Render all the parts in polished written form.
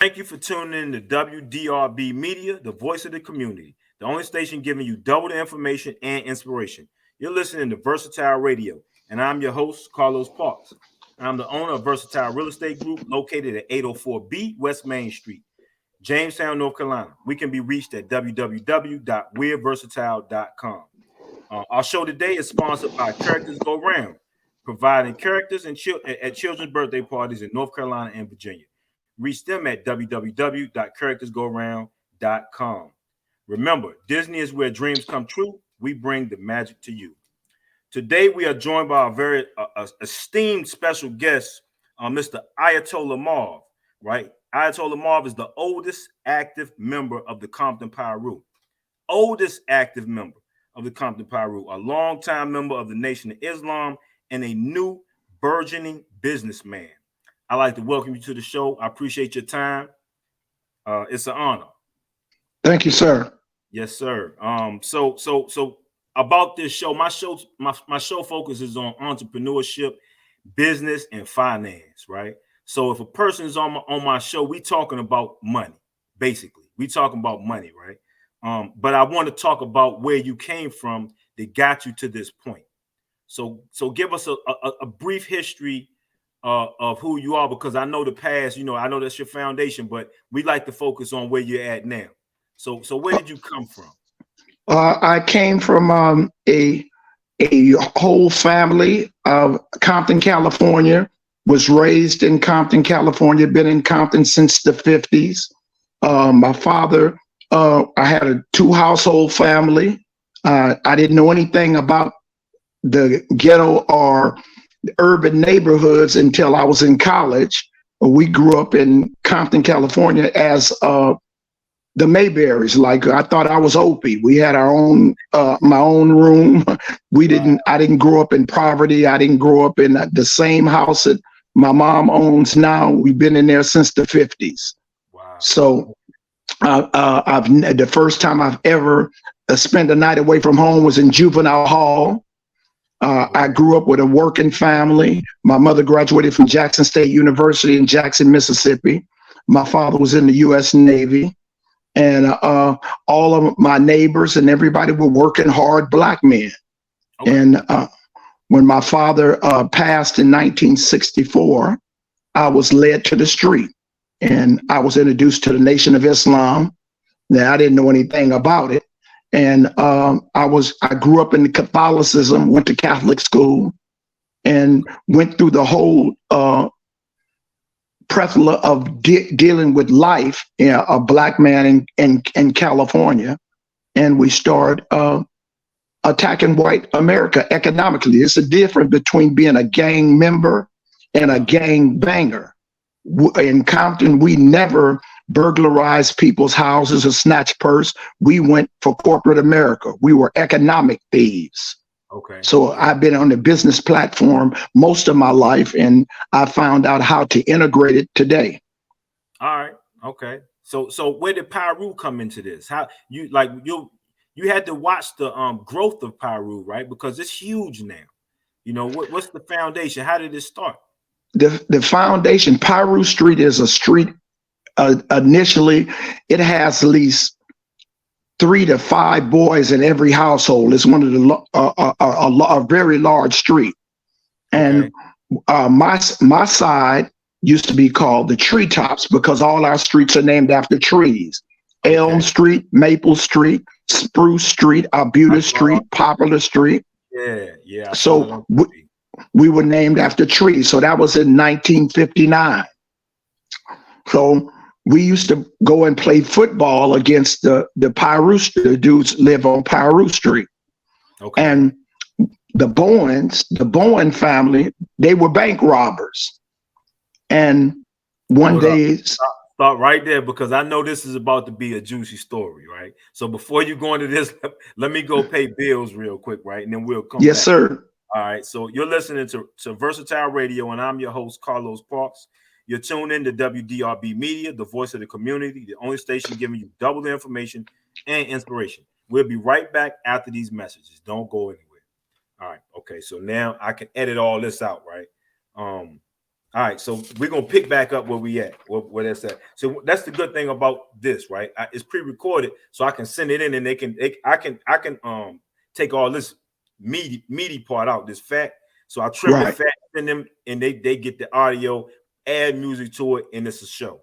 Thank you for tuning in to WDRB Media, the voice of the community, the only station giving you double the information and inspiration. You're listening to Versatile Radio, and I'm your host, Carlos Parks. I'm the owner of Versatile Real Estate Group located at 804B West Main Street, Jamestown, North Carolina. We can be reached at www.weareversatile.com. Our show today is sponsored by Characters Go Round, providing characters at children's birthday parties in North Carolina and Virginia. Reach them at www.charactersgoround.com. Remember, Disney is where dreams come true. We bring the magic to you. Today, we are joined by a very esteemed special guest, Mr. Ayatolla Marv, right? Ayatolla Marv is the oldest active member of the Compton Piru. Oldest active member of the Compton Piru, a longtime member of the Nation of Islam, and a new burgeoning businessman. I'd like to welcome you to the show. I appreciate your time. It's an honor. Thank you, sir. Yes, sir. So about this show, my show focuses on entrepreneurship, business, and finance, right? So if a person is on my show, we talking about money, basically. We talking about money, right? But I want to talk about where you came from that got you to this point. So give us a brief history of who you are, because I know the past, I know that's your foundation, but we like to focus on where you're at now. So where did you come from? I came from a whole family of Compton, California. Was raised in Compton, California. Been in Compton since the 50s. My father, I had a two-household family. I didn't know anything about the ghetto or urban neighborhoods until I was in college. We grew up in Compton, California as the Mayberries. Like, I thought I was Opie. We had our own, my own room. I didn't grow up in poverty. I didn't grow up in the same house that my mom owns now. We've been in there since the 50s. Wow. So the first time I've ever spent a night away from home was in juvenile hall. I grew up with a working family. My mother graduated from Jackson State University in Jackson, Mississippi. My father was in the U.S. Navy. And all of my neighbors and everybody were working hard black men. Okay. And when my father passed in 1964, I was led to the street. And I was introduced to the Nation of Islam. Now, I didn't know anything about it. And I grew up in Catholicism, went to Catholic school, and went through the whole plethora of dealing with life, a black man in California. And we started attacking white America economically. It's a difference between being a gang member and a gang banger. In Compton, we never burglarized people's houses or snatch purse. We went for corporate America. We were economic thieves. Okay. So I've been on the business platform most of my life, and I found out how to integrate it today. All right. Okay. So where did Piru come into this? How you had to watch the growth of Piru, right? Because it's huge now. What's the foundation? How did it start? The foundation, Piru Street is a street. Initially, it has at least 3 to 5 boys in every household. It's one of the a very large street. And my side used to be called the Treetops because all our streets are named after trees. Okay. Elm Street, Maple Street, Spruce Street, Arbutus Street, Poplar Street. Yeah. So we were named after trees. So that was in 1959. So we used to go and play football against the Piru. The dudes live on Piru Street. Okay. And the Bowen family, they were bank robbers. And one day... Stop right there, because I know this is about to be a juicy story, right? So before you go into this, let me go pay bills real quick, right? And then we'll come back. Yes, sir. All right. So you're listening to Versatile Radio, and I'm your host, Carlos Parks. You're tuned in to WDRB Media, the voice of the community, the only station giving you double the information and inspiration. We'll be right back after these messages. Don't go anywhere. All right. Okay. So now I can edit all this out, right? All right, so we're gonna pick back up where we at, where that's at. So that's the good thing about this, right? It's pre-recorded, so I can send it in, and I can take all this meaty part out, this fat. So I trim the Right. fat in them, and they get the audio, add music to it, and it's a show.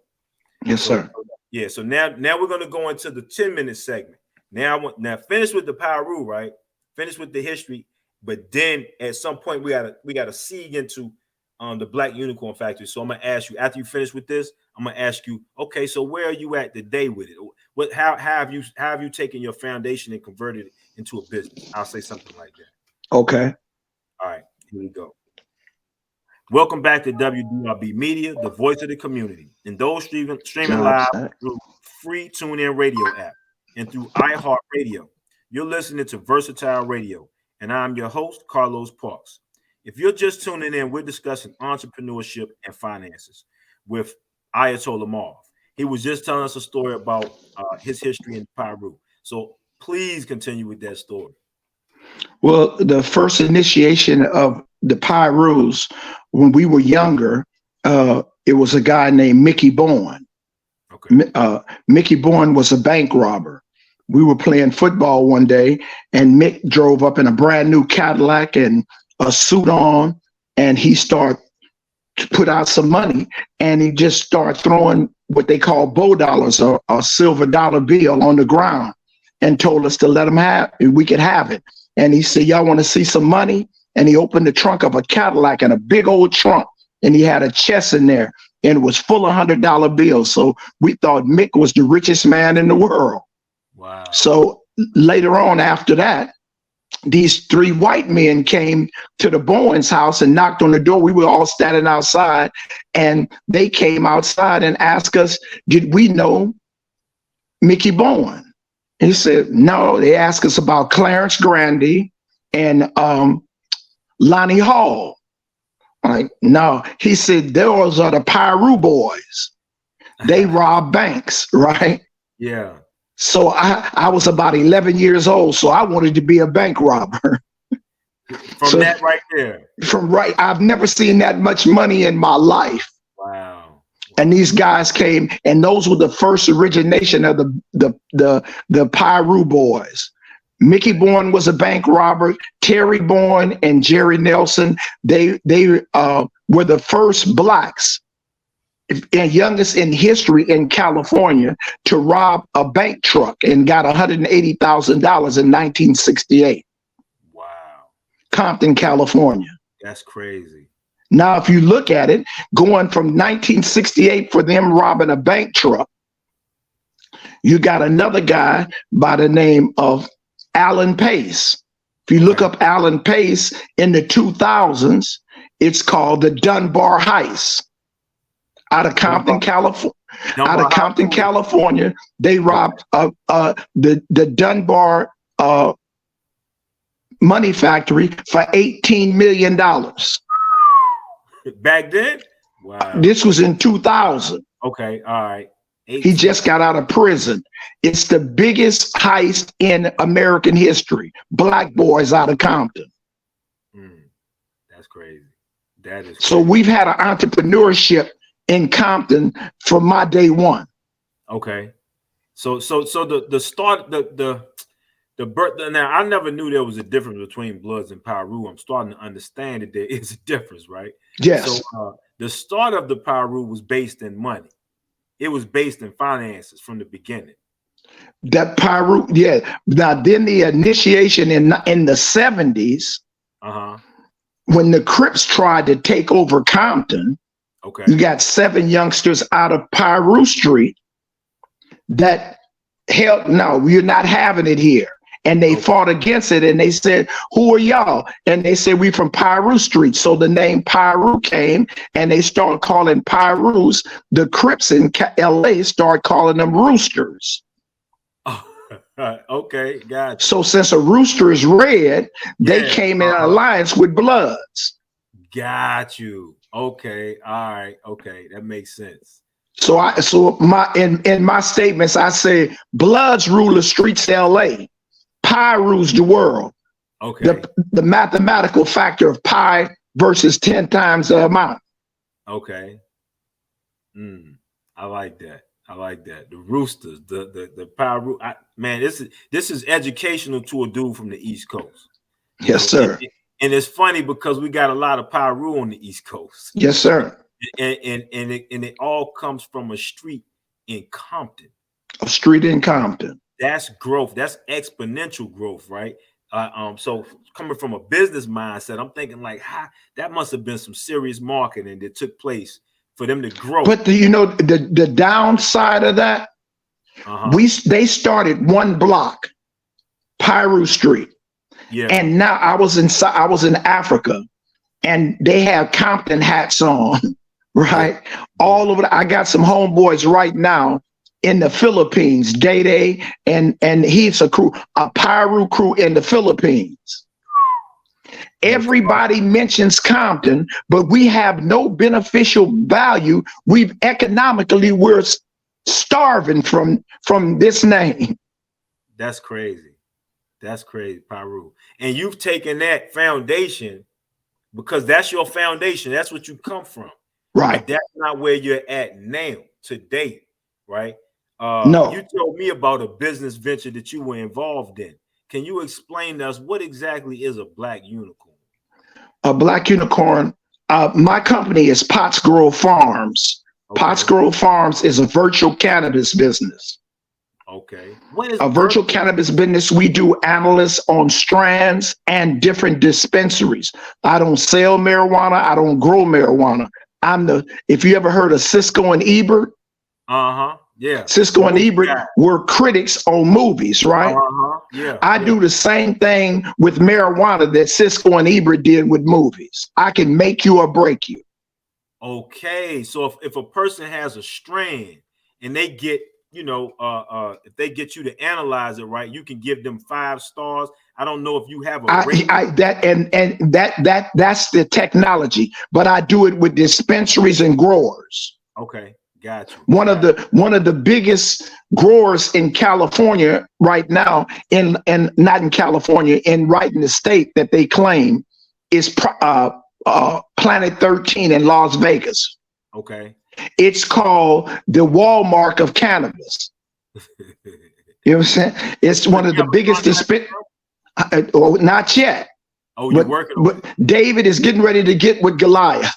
Yes, So sir. yeah, so now we're gonna go into the 10-minute segment. Now finish with the Piru, right? Finish with the history, but then at some point we gotta see into the Black Unicorn Factory. So I'm gonna ask you after you finish with this. I'm gonna ask you, okay, so where are you at today with it? How have you taken your foundation and converted it into a business? I'll say something like that. Okay. All right, here we go. Welcome back to WDRB Media, the voice of the community, and those streaming live through free TuneIn radio app and through iHeartRadio. You're listening to Versatile Radio, and I'm your host, Carlos Parks. If you're just tuning in, we're discussing entrepreneurship and finances with Ayatolla Marv. He was just telling us a story about his history in Piru. So please continue with that story. Well, the first initiation of the Pirus when we were younger, it was a guy named Mickey Bourne. Okay. Mickey Bourne was a bank robber. We were playing football one day, and Mick drove up in a brand new Cadillac and a suit on, and he started to put out some money, and he just started throwing what they call bow dollars, or a silver dollar bill, on the ground, and told us to let him have it. We could have it. And he said, y'all want to see some money? And he opened the trunk of a Cadillac, and a big old trunk, and he had a chest in there, and it was full of $100 bills. So we thought Mick was the richest man in the world. Wow. So later on after that, these three white men came to the Bowens house and knocked on the door. We were all standing outside, and they came outside and asked us, did we know Mickey Bowen? He said, no. They asked us about Clarence Grandy and Lonnie Hall. I'm like, no. He said, those are the Piru boys. They rob banks, right? Yeah. So I was about 11 years old, so I wanted to be a bank robber. From that right there. I've never seen that much money in my life. Wow. And these guys came, and those were the first origination of the Piru boys. Mickey Bourne was a bank robber. Terry Bourne and Jerry Nelson, they were the first blacks and youngest in history in California to rob a bank truck, and got $180,000 in 1968. Wow. Compton, California. That's crazy. Now, if you look at it, going from 1968 for them robbing a bank truck, you got another guy by the name of Alan Pace. If you look up Alan Pace in the 2000s, it's called the Dunbar Heist. Out of Compton, California, they robbed the Dunbar money factory for $18 million. Back then? Wow. This was in 2000. Okay, all right. 18. He just got out of prison. It's the biggest heist in American history. Black boys out of Compton. That's crazy. That is crazy. So we've had an entrepreneurship in Compton from my day one. Okay. So the start, the birth. Now, I never knew there was a difference between Bloods and Piru. I'm starting to understand that there is a difference, right? Yes. So the start of the Piru was based in money. It was based in finances from the beginning. That Piru, yeah. Now then the initiation in the 70s, when the Crips tried to take over Compton, you got 7 youngsters out of Piru Street that held, no, we're not having it here. And they fought against it, and they said, who are y'all? And they said, we from Piru Street. So the name Piru came, and they started calling Pirus. The Crips in LA started calling them roosters. Okay, gotcha. So since a rooster is red, they came in alliance with Bloods. Got you. Okay, all right, okay, that makes sense. So in my statements, I say Bloods rule the streets of LA. Pi rules the world. Okay. The mathematical factor of pi versus 10 times the amount. Okay. I like that. I like that. The Roosters, the Piru. Man, this is educational to a dude from the East Coast. You Yes, know, sir. and it's funny because we got a lot of Piru on the East Coast. Yes, sir. And it all comes from a street in Compton. A street in Compton. That's growth. That's exponential growth, right? So coming from a business mindset, I'm thinking like, that must have been some serious marketing that took place for them to grow. But the downside of that, they started one block, Piru Street. Yeah. And now I was in Africa, and they have Compton hats on, right? Yeah. All over. I got some homeboys right now in the Philippines, Day, and he's a Piru crew in the Philippines. Everybody mentions Compton, but we have no beneficial value. We're starving from this name. That's crazy. That's crazy, Piru. And you've taken that foundation because that's your foundation. That's what you come from. Right. But that's not where you're at now, today, right? No. You told me about a business venture that you were involved in. Can you explain to us what exactly is a black unicorn? A black unicorn. My company is Pottsgrove Farms. Okay. Pottsgrove Farms is a virtual cannabis business. Okay. What is a virtual cannabis business? We do analysts on strands and different dispensaries. I don't sell marijuana. I don't grow marijuana. If you ever heard of Cisco and Ebert? Yeah. Cisco and Ebert were critics on movies, right? Yeah. I do the same thing with marijuana that Cisco and Ebert did with movies. I can make you or break you. Okay. So if a person has a strand and they get, if they get you to analyze it right, you can give them 5 stars. I don't know if you have a that's the technology, but I do it with dispensaries and growers. Okay. Got you. One of the biggest growers in California right now, not in California, right in the state that they claim is Planet 13 in Las Vegas. Okay. It's called the Walmart of cannabis. You know what I'm saying? It's one of the biggest not yet. Oh, you're working on it. But David is getting ready to get with Goliath.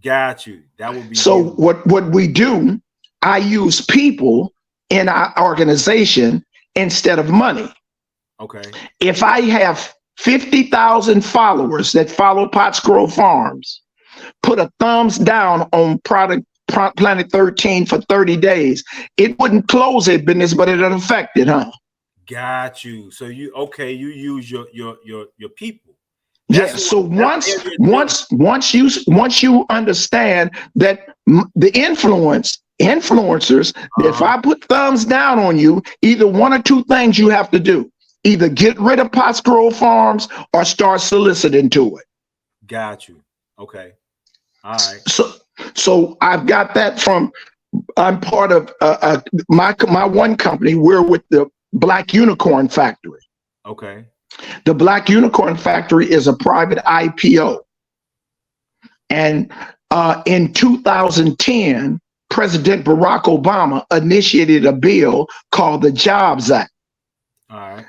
Got you. That would be so. What we do, I use people in our organization instead of money. Okay. If I have 50,000 followers that follow Pottsgrove Farms, put a thumbs down on Planet 13 for 30 days, it wouldn't close their business, but it'll affect it, huh? Got you. So you use your people. Yeah. So once you understand that the influencers, if I put thumbs down on you, either one or two things you have to do: either get rid of Pottsgrove Farms or start soliciting to it. Got you. Okay. All right. So I've got that from. I'm part of my one company. We're with the Black Unicorn Factory. Okay. The Black Unicorn Factory is a private IPO. And in 2010, President Barack Obama initiated a bill called the Jobs Act. All right.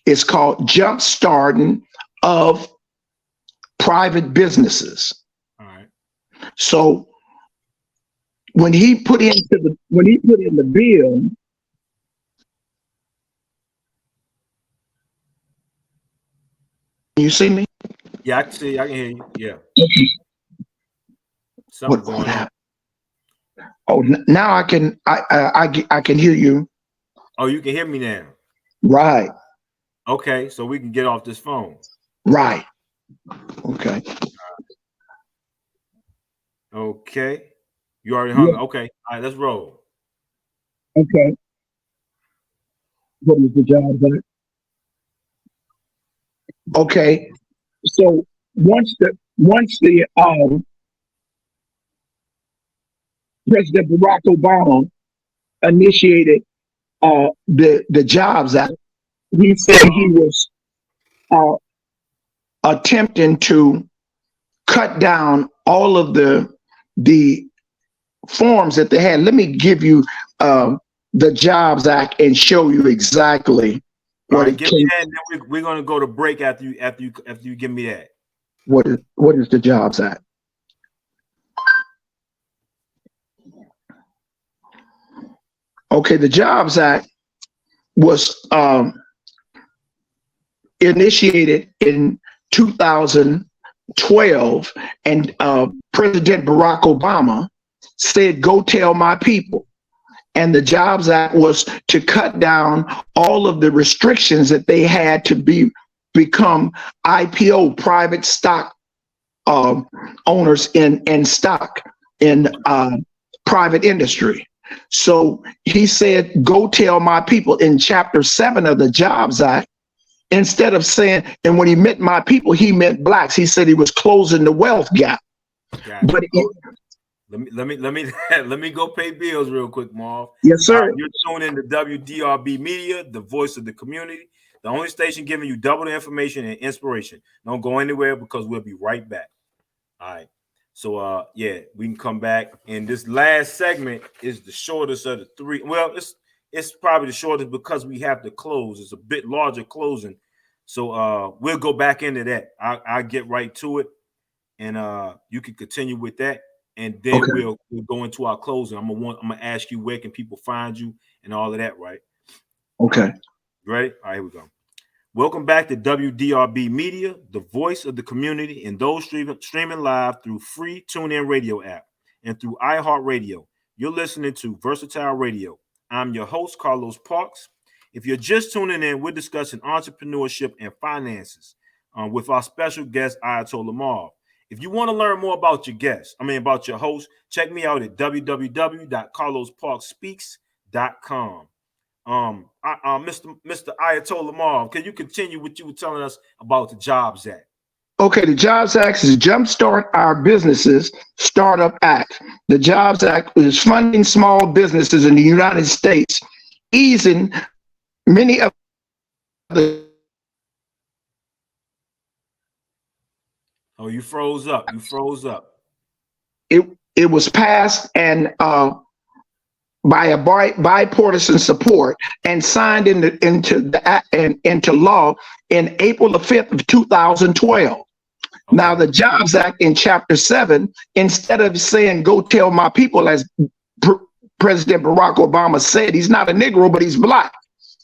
It's called Jumpstarting of Private Businesses. All right. So when he put in the bill, you see me? Yeah, I can see. I can hear you. Yeah. Something going on. Oh, now I can hear you. Oh, you can hear me now. Right. Okay, so we can get off this phone. Right. Okay. Okay. You already hung. Yeah. Okay. All right, let's roll. Okay. What is the job there? Okay. So once the President Barack Obama initiated the Jobs Act, he said he was attempting to cut down all of the the forms that they had. Let me give you the Jobs Act and show you exactly what it give me that, and then we're gonna go to break after you give me that. What is the Jobs Act? Okay, the Jobs Act was initiated in 2012, and President Barack Obama said, "Go tell my people." And the Jobs Act was to cut down all of the restrictions that they had to become IPO, private stock owners in stock in private industry. So he said, "Go tell my people." In Chapter 7 of the Jobs Act, instead of saying, and when he meant my people, he meant blacks. He said he was closing the wealth gap. Gotcha. But let me go pay bills real quick, Marv. Yes, sir. You're tuning in to WDRB Media, the voice of the community, the only station giving you double the information and inspiration. Don't go anywhere because we'll be right back. All right. So yeah, we can come back. And this last segment is the shortest of the three. Well, it's probably the shortest because we have to close. It's a bit larger closing. So we'll go back into that. I'll get right to it. And you can continue with that. And then we'll go into our closing. I'm gonna ask you, where can people find you and all of that, right? Okay. You ready? All right, here we go. Welcome back to WDRB Media, the voice of the community, and those streaming live through free TuneIn Radio app and through iHeartRadio. You're listening to Versatile Radio. I'm your host, Carlos Parks. If you're just tuning in, we're discussing entrepreneurship and finances with our special guest, Ayatolla Marv. If you want to learn more about about your host, check me out at www.carlosparkspeaks.com. Mr. Ayatolla Marv, can you continue what you were telling us about the Jobs Act? Okay, the Jobs Act is Jumpstart Our Businesses Startup Act. The Jobs Act is funding small businesses in the United States, easing many of the. Oh, you froze up. It was passed and by a bipartisan support and signed into law in April the 5th of 2012. Okay. Now, the Jobs Act in Chapter 7, instead of saying, "Go tell my people," as President Barack Obama said, he's not a Negro, but he's black.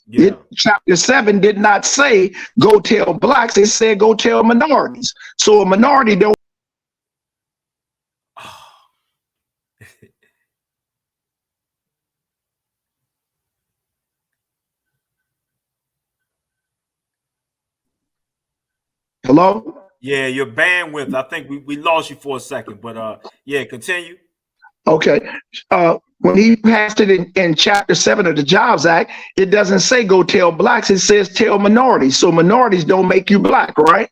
Yeah. Chapter 7 did not say, "Go tell blacks." It said, "Go tell minorities." So a minority don't. Hello? Yeah, your bandwidth. I think we lost you for a second, but yeah, continue. Okay. When he passed it in Chapter 7 of the Jobs Act, it doesn't say "Go tell blacks." It says "Tell minorities." So minorities don't make you black, right?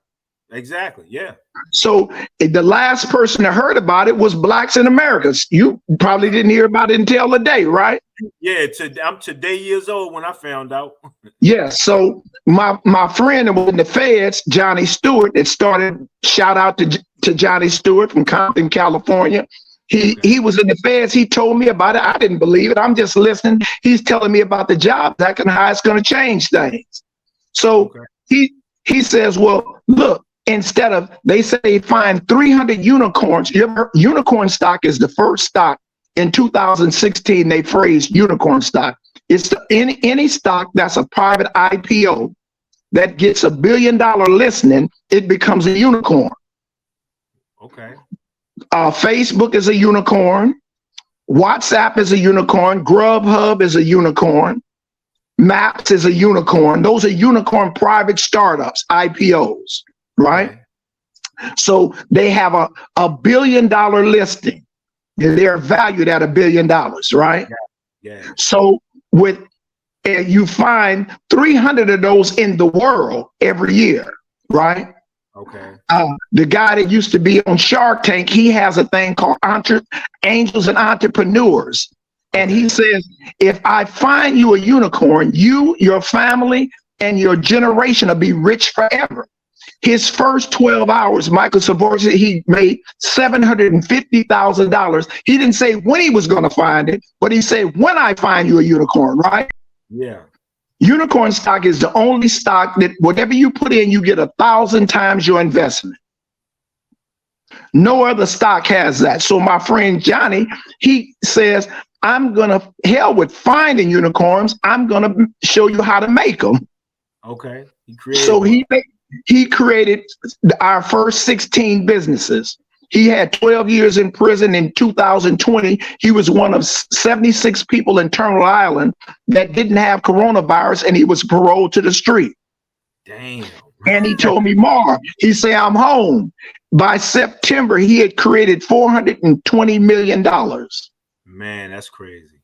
Exactly. Yeah. So the last person that heard about it was blacks in America. You probably didn't hear about it until today, right? Yeah. I'm today years old when I found out. Yeah. So my friend that was in the feds, Johnny Stewart, that started. Shout out to Johnny Stewart from Compton, California. He was in the feds. He told me about it. I didn't believe it. I'm just listening. He's telling me about the Jobs Act and how it's going to change things. So he says, "Well, look, instead of," they say, "find 300 unicorns." Unicorn stock is the first stock in 2016. They phrased unicorn stock. It's any stock that's a private IPO that gets $1 billion listing, it becomes a unicorn. Okay. Facebook is a unicorn. WhatsApp is a unicorn. Grubhub is a unicorn. Maps is a unicorn. Those are unicorn private startups, IPOs, right? Okay. So they have a $1 billion listing. They're valued at $1 billion, right? Yeah. So you find 300 of those in the world every year, right? Okay. The guy that used to be on Shark Tank, he has a thing called Angels and Entrepreneurs. And he says, if I find you a unicorn, you, your family, and your generation will be rich forever. His first 12 hours, Michael Savoy said he made $750,000. He didn't say when he was going to find it, but he said, when I find you a unicorn, right? Yeah. Unicorn stock is the only stock that whatever you put in, you get 1,000 times your investment. No other stock has that. So my friend Johnny, he says, I'm going to hell with finding unicorns. I'm going to show you how to make them. Okay. He created our first 16 businesses. He had 12 years in prison. In 2020, he was one of 76 people in Turtle Island that didn't have coronavirus, and he was paroled to the street. Damn. And he told me, Marv, he said, I'm home. By September, he had created $420 million. Man, that's crazy.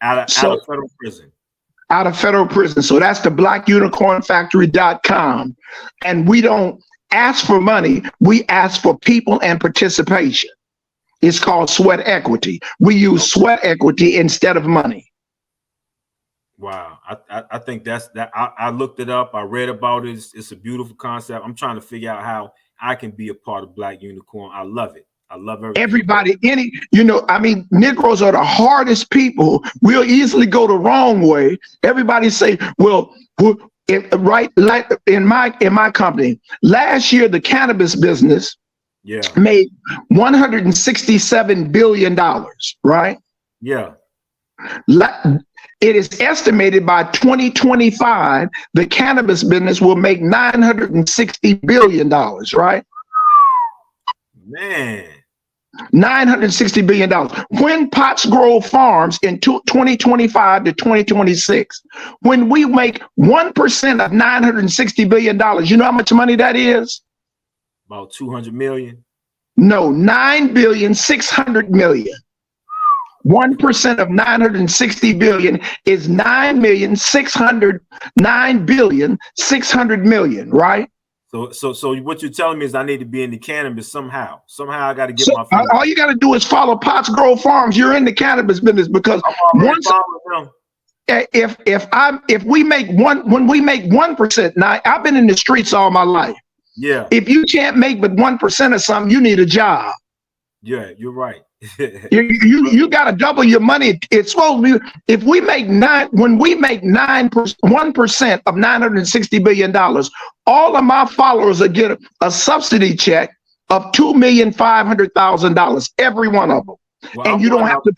Out of federal prison. Out of federal prison. So that's the blackunicornfactory.com. And we don't ask for money. We ask for people and participation. It's called sweat equity. We use sweat equity instead of money. Wow. I think that's that. I looked it up. I read about it. It's a beautiful concept. I'm trying to figure out how I can be a part of Black Unicorn. I love it. I love everybody. Negroes are the hardest people. We'll easily go the wrong way. Everybody say, well, like in my company, last year the cannabis business made $167 billion, right? Yeah. It is estimated by 2025 the cannabis business will make $960 billion, right? Man. $960 billion. When Potts Grove Farms in 2025 to 2026, when we make 1% of $960 billion, you know how much money that is? About 200 million? No, 9,600,000,000. 1% of 960 billion is 9,600,000,000, right? So what you're telling me is I need to be in the cannabis somehow. Somehow I got to get my phone. All you got to do is follow Potts Grove Farms. You're in the cannabis business because if we make 1%, now I've been in the streets all my life. Yeah. If you can't make but 1% of something, you need a job. Yeah, you're right. you got to double your money. It's supposed to be if we make 1% of $960 billion, all of my followers will get a subsidy check of $2,500,000, every one of them. Well, and you don't have to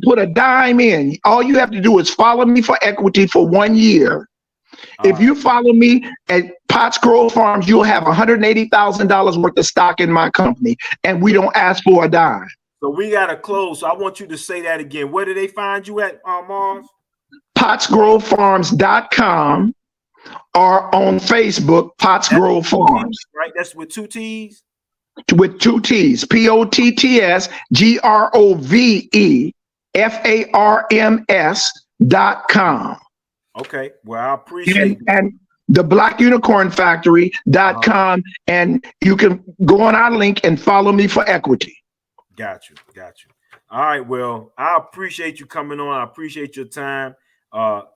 put a dime in. All you have to do is follow me for equity for 1 year. If you follow me at Potts Grove Farms, you'll have $180,000 worth of stock in my company, and we don't ask for a dime. So we got to close. So I want you to say that again. Where do they find you at, Marv? PottsGroveFarms.com or on Facebook, Potts Grove Farms. Right, that's with 2 T's? With 2 T's, PottsGroveFarms.com. Okay, well, I appreciate it. And the blackunicornfactory.com, and you can go on our link and follow me for equity. Got you. All right, well, I appreciate you coming on. I appreciate your time.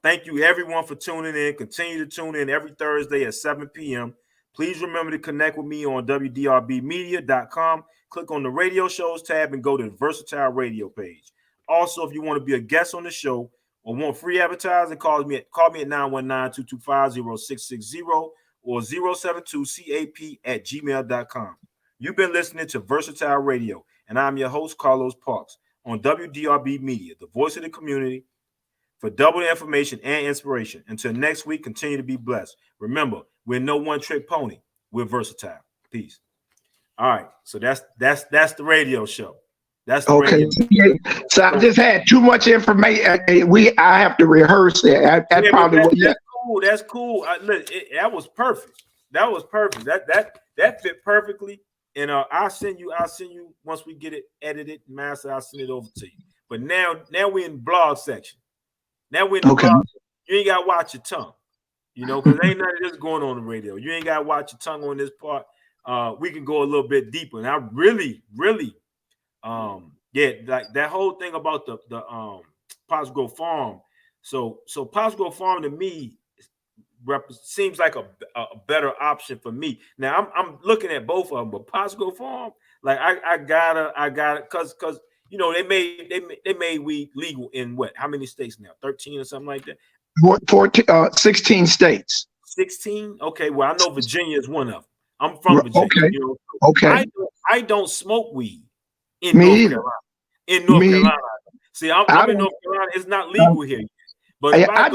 Thank you, everyone, for tuning in. Continue to tune in every Thursday at 7 p.m. Please remember to connect with me on WDRBmedia.com. Click on the radio shows tab and go to the Versatile Radio page. Also, if you want to be a guest on the show, or want free advertising, call me at 919-225-0660 or 072CAP@gmail.com. You've been listening to Versatile Radio, and I'm your host, Carlos Parks, on WDRB Media, the voice of the community, for double the information and inspiration. Until next week, continue to be blessed. Remember, we're no one-trick pony. We're versatile. Peace. All right, so that's the radio show. That's okay. So I just had too much information. I have to rehearse that. That's cool. That's cool. Look, that was perfect. That was perfect. That fit perfectly. And I'll send you once we get it edited, master. I'll send it over to you. But now we're in blog section. Now we're in the blog. You ain't gotta watch your tongue, because ain't none of this going on the radio. You ain't gotta watch your tongue on this part. We can go a little bit deeper. And I really. Like that whole thing about the Potts Grove Farm. So Potts Grove Farm to me, seems like a better option for me. Now I'm looking at both of them, but Pasco Farm, like I gotta because you know they made weed legal in what? How many states now? 13 or something like that. 16 states. 16. Okay, well I know Virginia is one of them. I'm from Virginia. Okay. You know, Okay. I don't smoke weed in Me North either. Carolina. In North Me Carolina, see, I'm in North Carolina. It's not legal here. But if I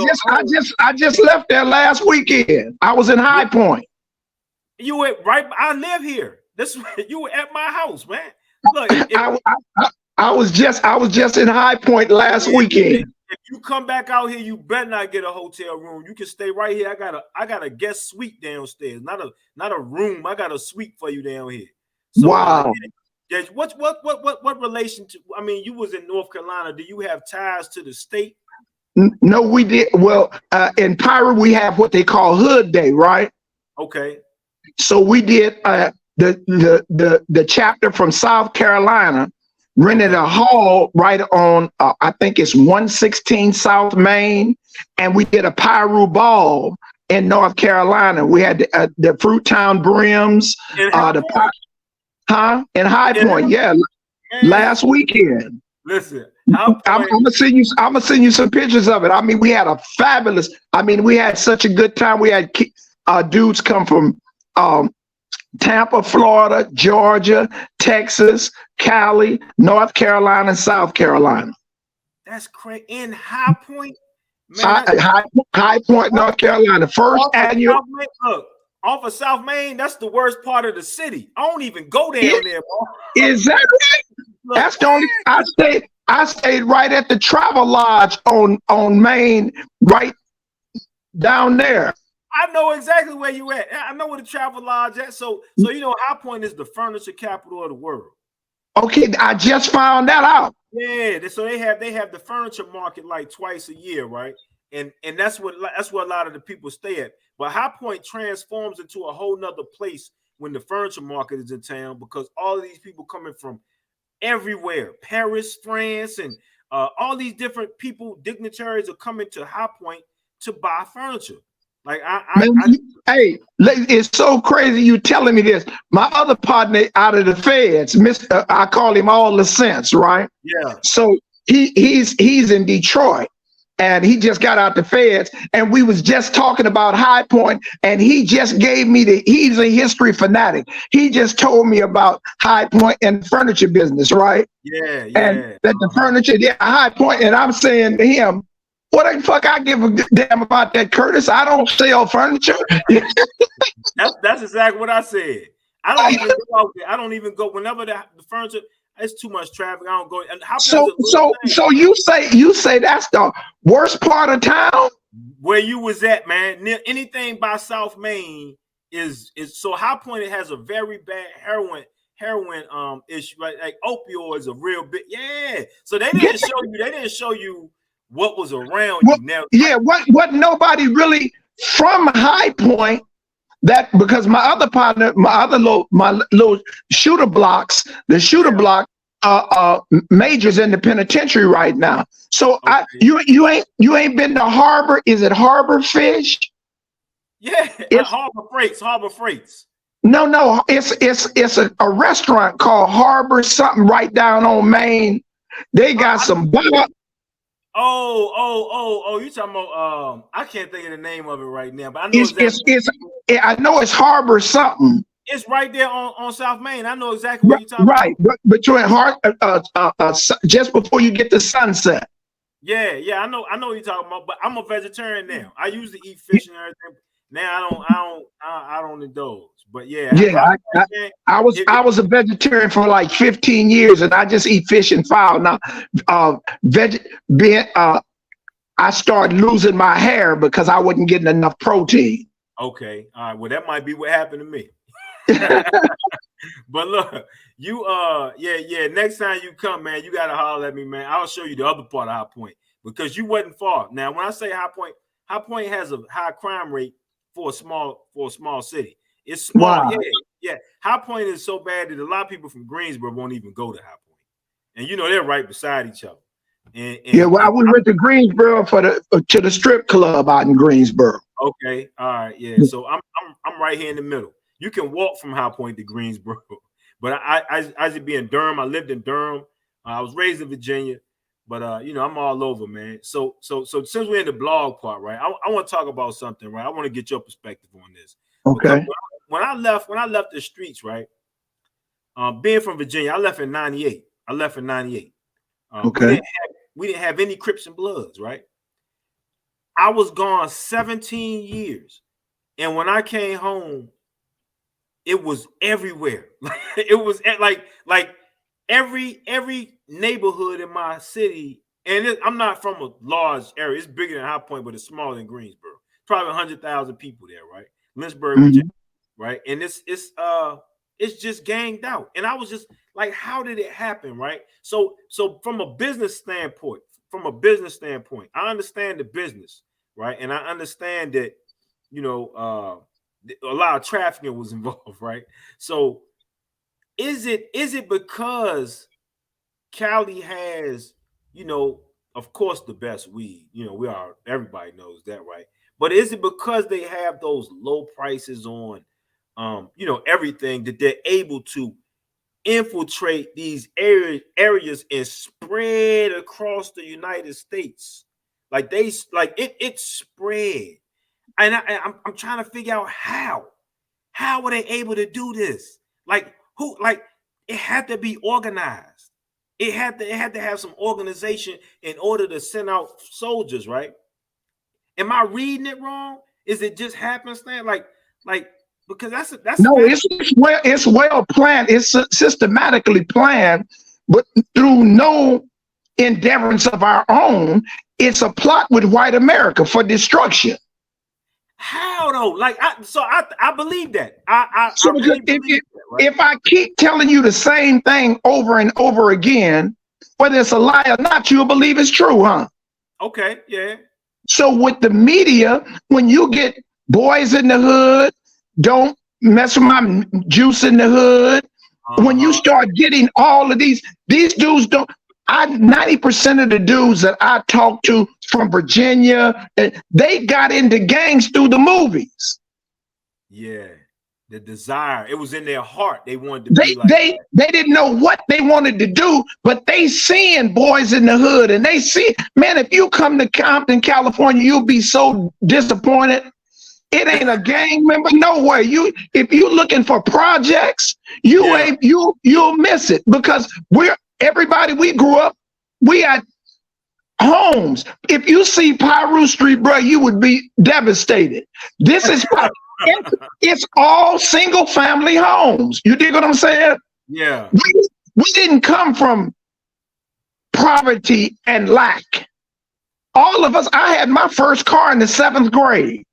just left there last weekend. I was in High Point. You were right. I live here. This you were at my house, man. Look, I was just in High Point last weekend. If you come back out here, you better not get a hotel room. You can stay right here. I got a guest suite downstairs, not a room. I got a suite for you down here. So, wow. Yeah. What relation to? I mean, you was in North Carolina. Do you have ties to the state? No, we did. Well, in Piru, we have what they call Hood Day, right? Okay. So we did the chapter from South Carolina rented a hall right on I think it's 116 South Main, and we did a Piru ball in North Carolina. We had the Fruit Town Brims, in High Point, yeah, last weekend. Listen, I'm gonna send you some pictures of it. I mean, we had a fabulous. I mean, we had such a good time. We had dudes come from Tampa, Florida, Georgia, Texas, Cali, North Carolina, and South Carolina. That's crazy. In High Point, man. High Point, North Carolina. First annual. Look, off of South Main, that's the worst part of the city. I don't even go down there, bro. Is that right? Look, that's the only. I stayed right at the Travel Lodge on Main, right down there. I know exactly where you at. I know where the Travel Lodge at. So you know, High Point is the furniture capital of the world. Okay, I just found that out. Yeah, so they have the furniture market like twice a year, right? And that's where a lot of the people stay at. But High Point transforms into a whole nother place when the furniture market is in town, because all of these people coming from everywhere, Paris, France, and all these different people, dignitaries are coming to High Point to buy furniture. Like hey, it's so crazy you telling me this. My other partner out of the feds, Mr. I call him All the Sense, right? Yeah. So he's in Detroit, and he just got out the feds, and we was just talking about High Point, and he just gave me he's a history fanatic. He just told me about High Point and furniture business, right? Yeah. And that the furniture, High Point, and I'm saying to him, what the fuck I give a damn about that, Curtis? I don't sell furniture. That's exactly what I said. I don't even go out there. I don't even go whenever the furniture. It's too much traffic. I don't go. And so you say that's the worst part of town? Where you was at, man. Anything by South Main is so High Point. It has a very bad heroin issue. Like opioids are real big. Yeah. So they didn't show you what was around you now. Yeah, what nobody really from High Point, that because my other partner, my little shooter blocks, the shooter block majors in the penitentiary right now. So okay. You ain't been to Harbor? Is it Harbor Fish? Yeah, Harbor Freights. No, it's a restaurant called Harbor something right down on Main. They got some bar. Oh, you talking about I can't think of the name of it right now, but I know I know it's Harbor something. It's right there on South Main. I know exactly what you're talking about. Right, but you're in just before you get to Sunset. Yeah, I know what you're talking about, but I'm a vegetarian now. I used to eat fish and everything. Now I don't indulge. But I was a vegetarian for like 15 years, and I just eat fish and fowl. Now, I started losing my hair because I wasn't getting enough protein. Okay, all right. Well, that might be what happened to me. But look, you next time you come, man, you gotta holler at me, man. I'll show you the other part of High Point, because you wasn't far. Now, when I say High Point has a high crime rate for a small city. It's small. Wow. Yeah. High Point is so bad that a lot of people from Greensboro won't even go to High Point. And you know they're right beside each other. And we went to Greensboro to the strip club out in Greensboro. Okay, all right, yeah. So I'm right here in the middle. You can walk from High Point to Greensboro, but I used to be in Durham. I lived in Durham. I was raised in Virginia, but you know, I'm all over, man. So since we're in the blog part, right? I want to talk about something, right? I want to get your perspective on this because Okay. when I left the streets, right? Being from Virginia, I left in '98. I left in '98. Okay. We didn't have any Crips and Bloods, right? I was gone 17 years. And when I came home, it was everywhere. It was like every neighborhood in my city. And I'm not from a large area. It's bigger than High Point, but it's smaller than Greensboro. Probably 100,000 people there, right? Lynchburg, Virginia, Mm-hmm. right? And it's just ganged out. And I was just like, how did it happen, right? So from a business standpoint, I understand the business, right? And I understand that, you know, a lot of trafficking was involved, right? So is it because Cali has, you know, of course the best weed, you know, everybody knows that, right? But is it because they have those low prices on you know, everything that they're able to infiltrate these areas and spread across the United States? Like it spread. And I'm trying to figure out how were they able to do this? Like who? Like it had to be organized. It had to have some organization in order to send out soldiers, right? Am I reading it wrong? Is it just happenstance? Like because that's No, fact. it's well planned. It's systematically planned, but through no endeavorance of our own. It's a plot with white America for destruction. How though? I believe that. I So really if, believe if that, right? if I keep telling you the same thing over and over again, whether it's a lie or not, you'll believe it's true, huh? Okay, yeah. So with the media, when you get boys in the hood, don't mess with my juice in the hood. When you Uh-huh. start getting all of these dudes don't. I 90% of the dudes that I talk to from Virginia, they got into gangs through the movies. Yeah. The desire. It was in their heart. They wanted to They be like they they didn't know what they wanted to do, but they seeing boys in the hood, and they see, man, if you come to Compton, California, you'll be so disappointed. It ain't a gang member nowhere. If you looking for projects, yeah. you'll miss it because everybody we grew up, we had homes. If you see Piru Street, bro, you would be devastated. This is it's all single family homes. You dig what I'm saying? Yeah. We didn't come from poverty and lack. All of us, I had my first car in the 7th grade.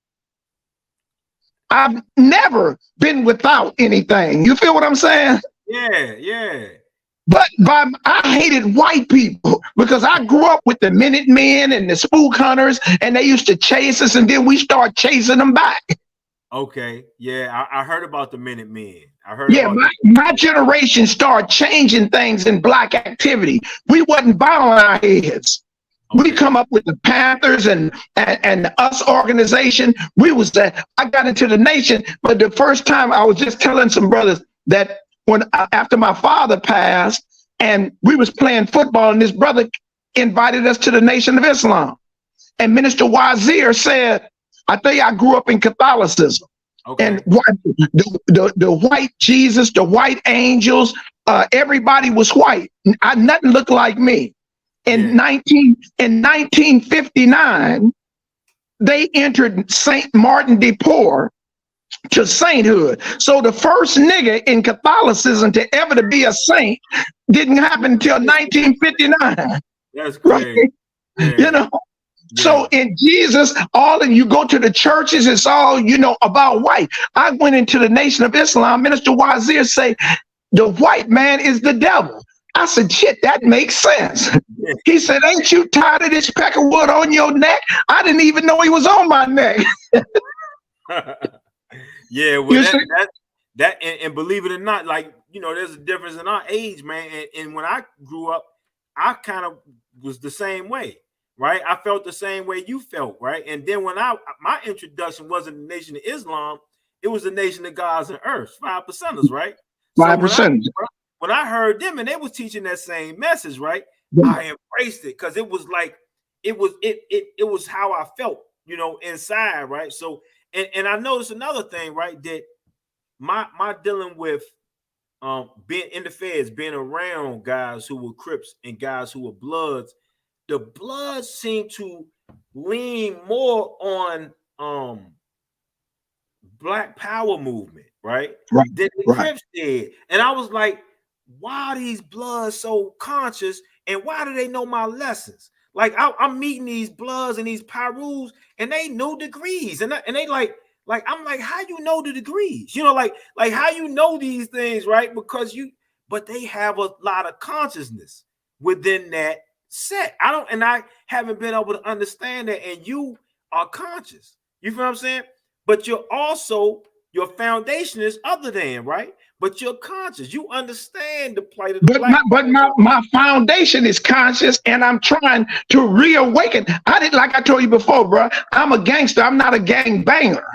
I've never been without anything. You feel what I'm saying? Yeah, yeah. But I hated white people because I grew up with the Minutemen and the Spook Hunters, and they used to chase us, and then we start chasing them back. Okay. Yeah, I heard about the Minutemen. I heard Yeah, about the my generation started changing things in black activity. We wasn't bowing our heads. We Okay. come up with the Panthers and the Us organization. We was that. I got into the nation, but the first time I was just telling some brothers that when after my father passed, and we was playing football, and this brother invited us to the Nation of Islam, and Minister Wazir said, "I tell you, I grew up in Catholicism." And Okay. the white Jesus, the white angels, everybody was white. Nothing looked like me. In Yeah. 1959, they entered Saint Martin de Porres to sainthood. So the first nigga in Catholicism to ever to be a saint didn't happen until 1959, That's right? crazy. You Yeah. know. Yeah. So in Jesus, all of you go to the churches, it's all, about white. I went into the Nation of Islam, Minister Wazir say, the white man is the devil. I said, shit, that makes sense. He said, ain't you tired of this peck of wood on your neck? I didn't even know he was on my neck. Yeah, well You see? and believe it or not, like, there's a difference in our age, man. And when I grew up, I kind of was the same way. right? I felt the same way you felt, right? And then when my introduction wasn't the Nation of Islam, it was the Nation of Gods and Earth, 5%ers, right? So 5%. when I heard them and they was teaching that same message, right? I embraced it because it was like it was how I felt, you know, inside, right? So and I noticed another thing, right? That my dealing with being in the feds, being around guys who were Crips and guys who were Bloods, the Bloods seem to lean more on Black Power movement, right? Than the Crips did. And I was like, why are these Bloods so conscious and why do they know my lessons? Like I'm meeting these Bloods and these Pirus and they know degrees and they like I'm like, how you know the degrees? You know, like how you know these things, right? Because but they have a lot of consciousness within that set. I haven't been able to understand that. And you are conscious. You feel what I'm saying? But you're also, your foundation is other than, right? But you're conscious. You understand the plight of the Black. But my foundation is conscious, and I'm trying to reawaken. Like I told you before, bro. I'm a gangster. I'm not a gang banger.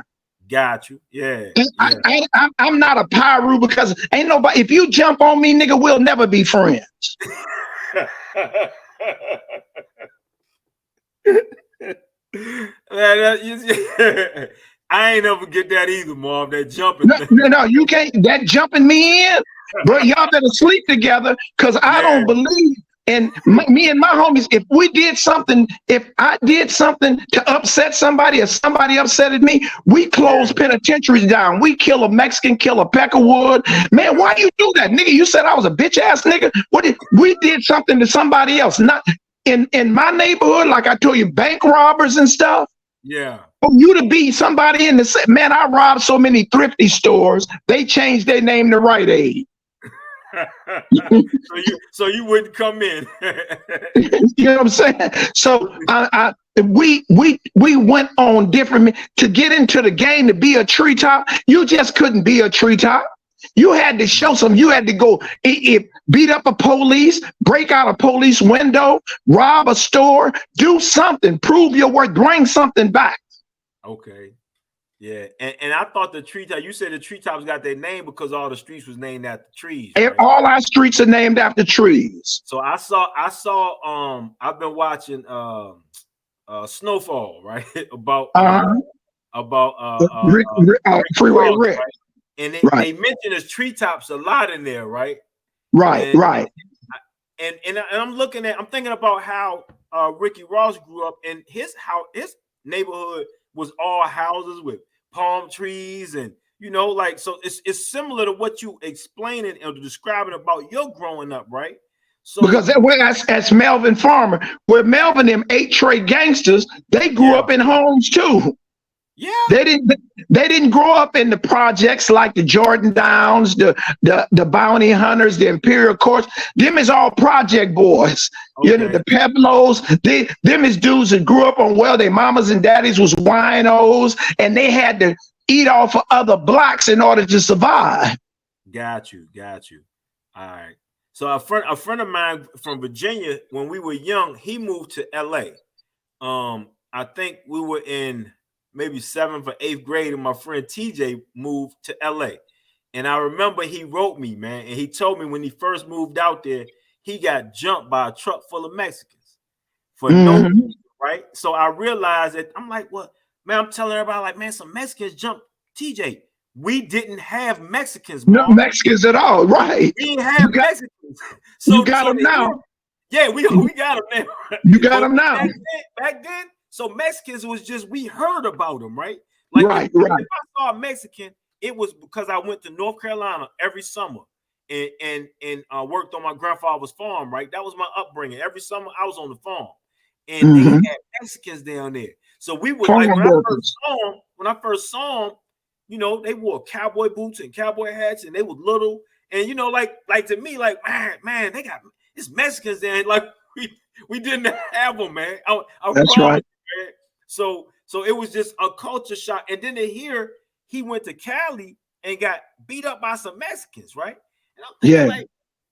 Got you. Yeah. I'm not a Piru because ain't nobody. If you jump on me, nigga, we'll never be friends. I ain't never get that either, Marv. That jumping. No, you can't. That jumping me in, bro. Y'all better sleep together because I don't believe. And me and my homies, if I did something to upset somebody or somebody upsetted me, we close penitentiaries down. We kill a Mexican, kill a Peckerwood. Man, why you do that, nigga? You said I was a bitch ass nigga. We did something to somebody else, not in my neighborhood. Like I told you, bank robbers and stuff. Yeah. For you to be somebody in the man, I robbed so many thrifty stores. They changed their name to Rite Aid. so you wouldn't come in. You know what I'm saying? So we went on different to get into the game to be a treetop. You just couldn't be a treetop. You had to show some. You had to go beat up a police, break out a police window, rob a store, do something, prove your worth, bring something back. Okay. Yeah, and I thought the treetop. You said the treetops got their name because all the streets was named after trees. Right? All our streets are named after trees. So I saw. I've been watching Snowfall, right? about Freeway Rick, right? And they mention his treetops a lot in there, right? Right. And I'm thinking about how Ricky Ross grew up, and his neighborhood was all houses with palm trees, and so it's similar to what you explaining and describing about your growing up, right? So because that's Melvin Farmer, where Melvin them 8 Trey gangsters, they grew up in homes too. Yeah, they didn't grow up in the projects like the Jordan Downs, the Bounty Hunters, the Imperial Courts. Them is all project boys. Okay. The Peblos. Them is dudes that grew up on their mamas and daddies was winos, and they had to eat off of other blocks in order to survive. Got you. All right. So a friend of mine from Virginia, when we were young, he moved to LA. I think we were in maybe 7th or 8th grade, and my friend TJ moved to LA. And I remember he wrote me, man, and he told me when he first moved out there, he got jumped by a truck full of Mexicans for no reason, right? So I realized that I'm like, well, man, I'm telling everybody, like, man, some Mexicans jumped TJ. We didn't have Mexicans, no Mexicans at all, right? We didn't have Mexicans. So you got them now. Yeah, we got them now. You got them now. Back then, so Mexicans was just, we heard about them, right? Like if I saw a Mexican, it was because I went to North Carolina every summer and worked on my grandfather's farm, right? That was my upbringing. Every summer I was on the farm, and they had Mexicans down there. So we would like when I first saw them, they wore cowboy boots and cowboy hats, and they were little, and like to me, like man, they got it's Mexicans there, like we didn't have them, man. That's right. Man. So it was just a culture shock, and then to hear he went to Cali and got beat up by some Mexicans, right? And I'm thinking, like,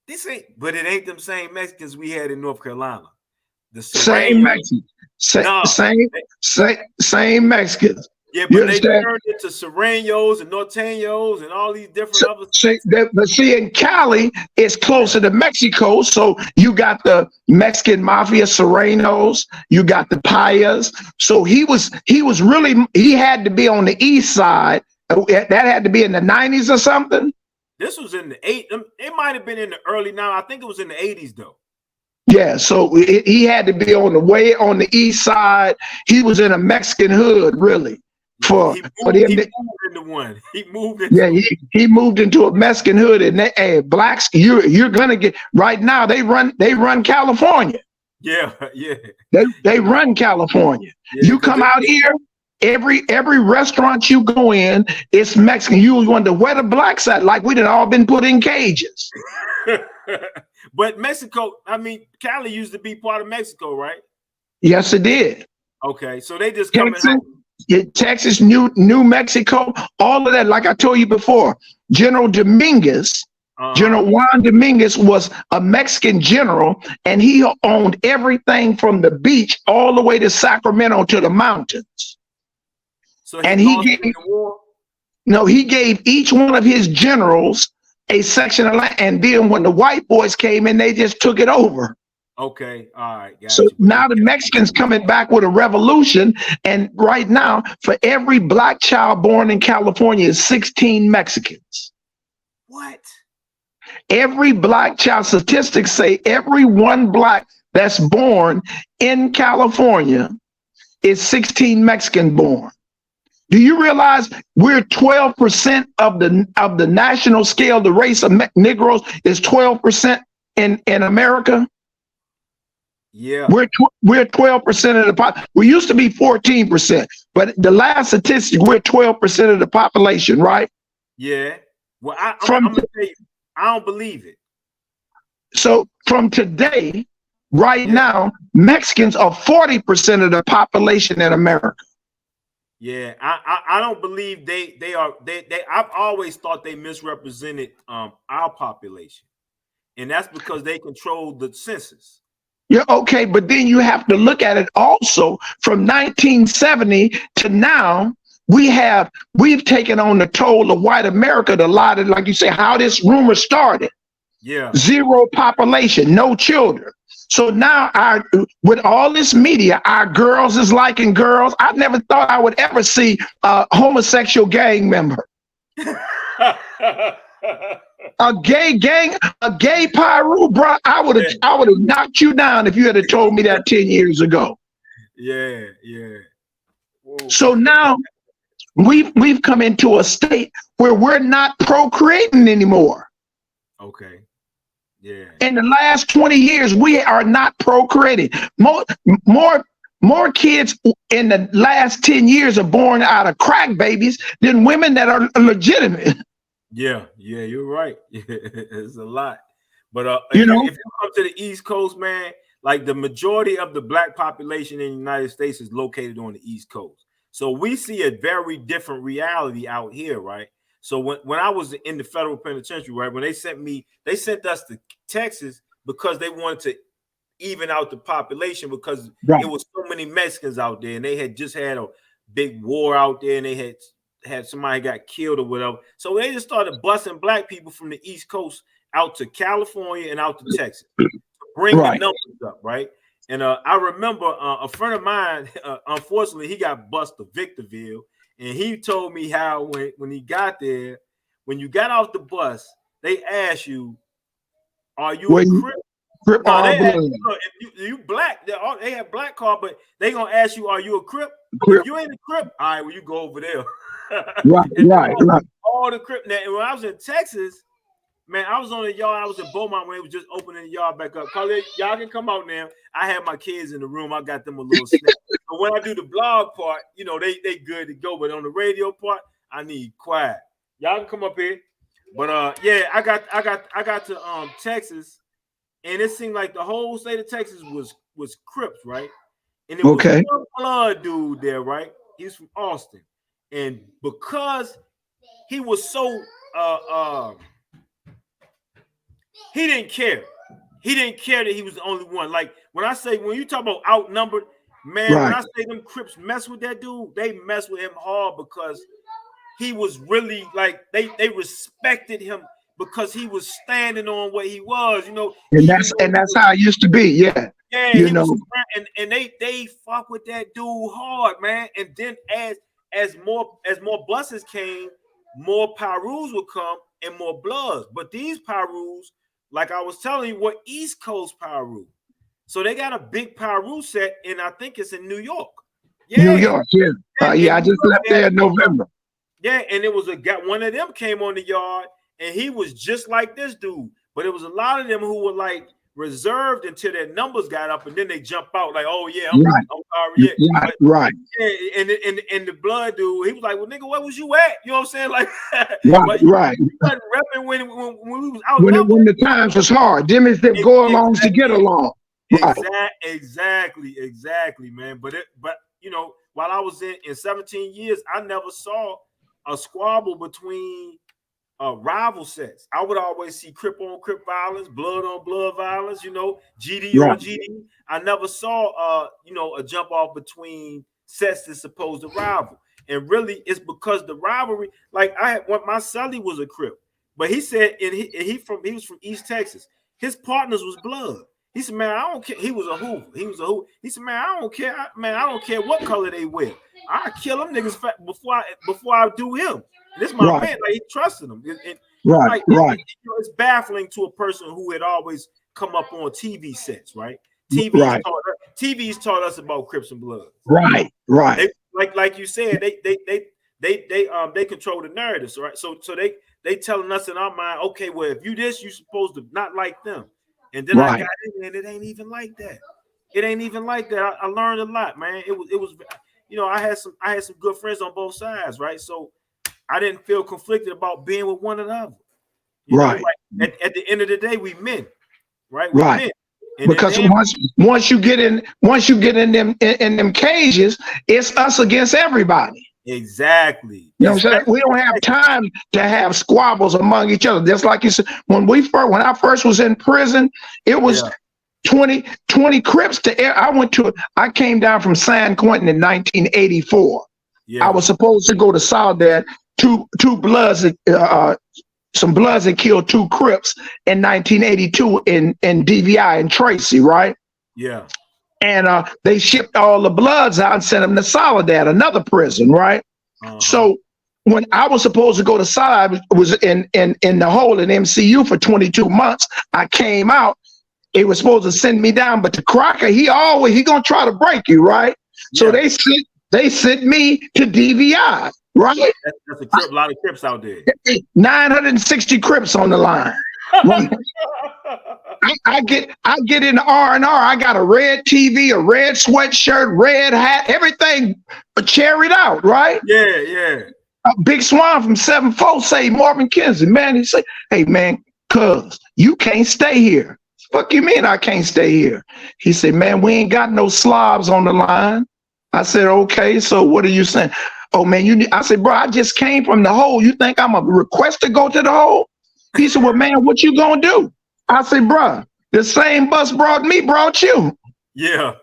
this ain't, but it ain't them same Mexicans we had in North Carolina. The Same Serrano. Mexicans. No. Same Mexicans. Yeah, You but they understand? turned into Serranos and Norteños and all these different other But see, in Cali, it's closer to Mexico, so you got the Mexican mafia, Serranos, you got the Payas. So he had to be on the east side. That had to be in the 90s or something. This was in the 80s. It might have been in the early now. I think it was in the 80s though. Yeah, so he had to be on the east side. He was in a Mexican hood, really. Yeah, he moved into one. He moved into he moved into a Mexican hood, and blacks, you're gonna get right now. They run California. Yeah. They run California. Yeah, you come out here, every restaurant you go in, it's Mexican. You wonder where the blacks at? Like we done all been put in cages. But Mexico, I mean, Cali used to be part of Mexico, right? Yes, it did. Okay, so they just coming out. Texas, New Mexico, all of that. Like I told you before, General Dominguez, General Juan Dominguez was a Mexican general, and he owned everything from the beach all the way to Sacramento to the mountains. So he gave each one of his generals a section of land, and then when the white boys came in, they just took it over. Okay, all right. So now the Mexicans coming back with a revolution, and right now, for every black child born in California is 16 Mexicans. What? Every black child, statistics say every one black that's born in California is 16 Mexican born. Do you realize we're 12% of the national scale? The race of Negroes is 12% in America. Yeah, we're 12% of the population. We used to be 14%, but the last statistic, we're 12% of the population, right? Yeah. Well, I'm gonna tell you, I don't believe it. So from today, now, Mexicans are 40% of the population in America. Yeah, I don't believe they are. I've always thought they misrepresented our population, and that's because they control the census. Yeah, okay, but then you have to look at it also from 1970 to now. We've taken on the toll of white America, the lot of, like you say, how this rumor started. Yeah. Zero population, no children. So now with all this media, our girls is liking girls. I never thought I would ever see a homosexual gang member. A gay Piru, bro. I would have knocked you down if you had told me that 10 years ago. Yeah. Whoa. So now we've come into a state where we're not procreating anymore. Okay. Yeah. In the last 20 years, we are not procreating. More kids in the last 10 years are born out of crack babies than women that are legitimate. Yeah, you're right. It's a lot. But if you come to the East Coast, man, like the majority of the black population in the United States is located on the East Coast. So we see a very different reality out here, right? So when I was in the federal penitentiary, right, when they sent us to Texas because they wanted to even out the population because it was so many Mexicans out there, and they had just had a big war out there, and they had somebody got killed or whatever. So they just started busing black people from the East Coast out to California and out to Texas to bring the numbers up, right? And I remember a friend of mine, unfortunately, he got bused to Victorville. And he told me how when he got there, when you got off the bus, they asked you, "Are you a Crip?" No, they asked you, if you black. They have black card, but they gonna ask you, "Are you a Crip?" If you ain't a Crip, all right, well, you go over there. Right. All the Crip. Now, when I was in Texas, man, I was on the yard. I was in Beaumont when it was just opening the yard back up. Y'all can come out now. I had my kids in the room. I got them a little snack. But when I do the blog part, they good to go. But on the radio part, I need quiet. Y'all can come up here. But I got to Texas, and it seemed like the whole state of Texas was Crips, right? And it was one blood dude there, right? He's from Austin, and because he was so he didn't care. he didn't care that he was the only one. Like when you talk about outnumbered, man, Right. when I say them Crips mess with that dude, they mess with him hard because he was really like they respected him because he was standing on what he was, And that's how it used to be. Yeah. Yeah, You he was, know, and they fuck with that dude hard, man. And then as more buses came, more Pirus would come and more Bloods. But these Pirus, like I was telling you, were East Coast Piru. So they got a big Piru set, and I think it's in New York. Yeah, New York. Yeah. Yeah. I just left there in November. Yeah, and it was a guy. One of them came on the yard, and he was just like this dude. But it was a lot of them who were like reserved until their numbers got up, and then they jump out like, "Oh yeah, I'm sorry." Yeah, right. Yeah, and the blood dude, he was like, "Well, nigga, where was you at?" You know what I'm saying? Like, right. He wasn't repping when we was out. When the times was hard, them is them go alongs to get along. Right. Exactly, man. But while I was in 17 years, I never saw a squabble between rival sets. I would always see Crip on Crip violence, blood on blood violence, GD on GD. I never saw a jump off between sets that's supposed to rival. And really it's because the rivalry, like my Sully was a Crip, but he said he was from East Texas. His partners was blood. He said, man, I don't care. He was a Hoover. He said, man, I don't care. Man, I don't care what color they wear. I kill them niggas before I do him. And this my man, like he trusted him. Right. It's baffling to a person who had always come up on TV sets, right? TV's taught us about Crips and Bloods. Right. Like you said, they control the narratives, right? So they telling us in our mind, okay, well, if you this, you supposed to not like them. And then I got in there, and it ain't even like that. It ain't even like that. I learned a lot, man. It was I had some good friends on both sides, right? So I didn't feel conflicted about being with one another. Right. At the end of the day, we men, right? We men. And because once you get in them cages, it's us against everybody. Exactly. You know what I'm saying? We don't have time to have squabbles among each other. Just like you said, when I first was in prison, it was 20 Crips I came down from San Quentin in 1984. Yeah. I was supposed to go to Soledad. Two Bloods, some Bloods that killed 2 Crips in 1982 in DVI in Tracy, right? Yeah. And they shipped all the Bloods out and sent them to Soledad, another prison, right? So when I was supposed to go to Soledad, I was in the hole in MCU for 22 months. I came out. It was supposed to send me down, but the Crocker, he gonna try to break you, right? Yeah. So they sent me to DVI, right? That's a lot of Crips out there. 960 Crips on the line. Right? I get in the R&R. I got a red TV, a red sweatshirt, red hat, everything cherried out, right? Yeah. Big Swan from 7-4 say, Marvin Kinsey, man, he say, hey man, cuz you can't stay here. Fuck you mean I can't stay here? He said, man, we ain't got no slobs on the line. I said, okay, so what are you saying? Oh man, I said, bro, I just came from the hole. You think I'm a request to go to the hole? He said, well, man, what you gonna do? I said, bro, the same bus brought you. Yeah.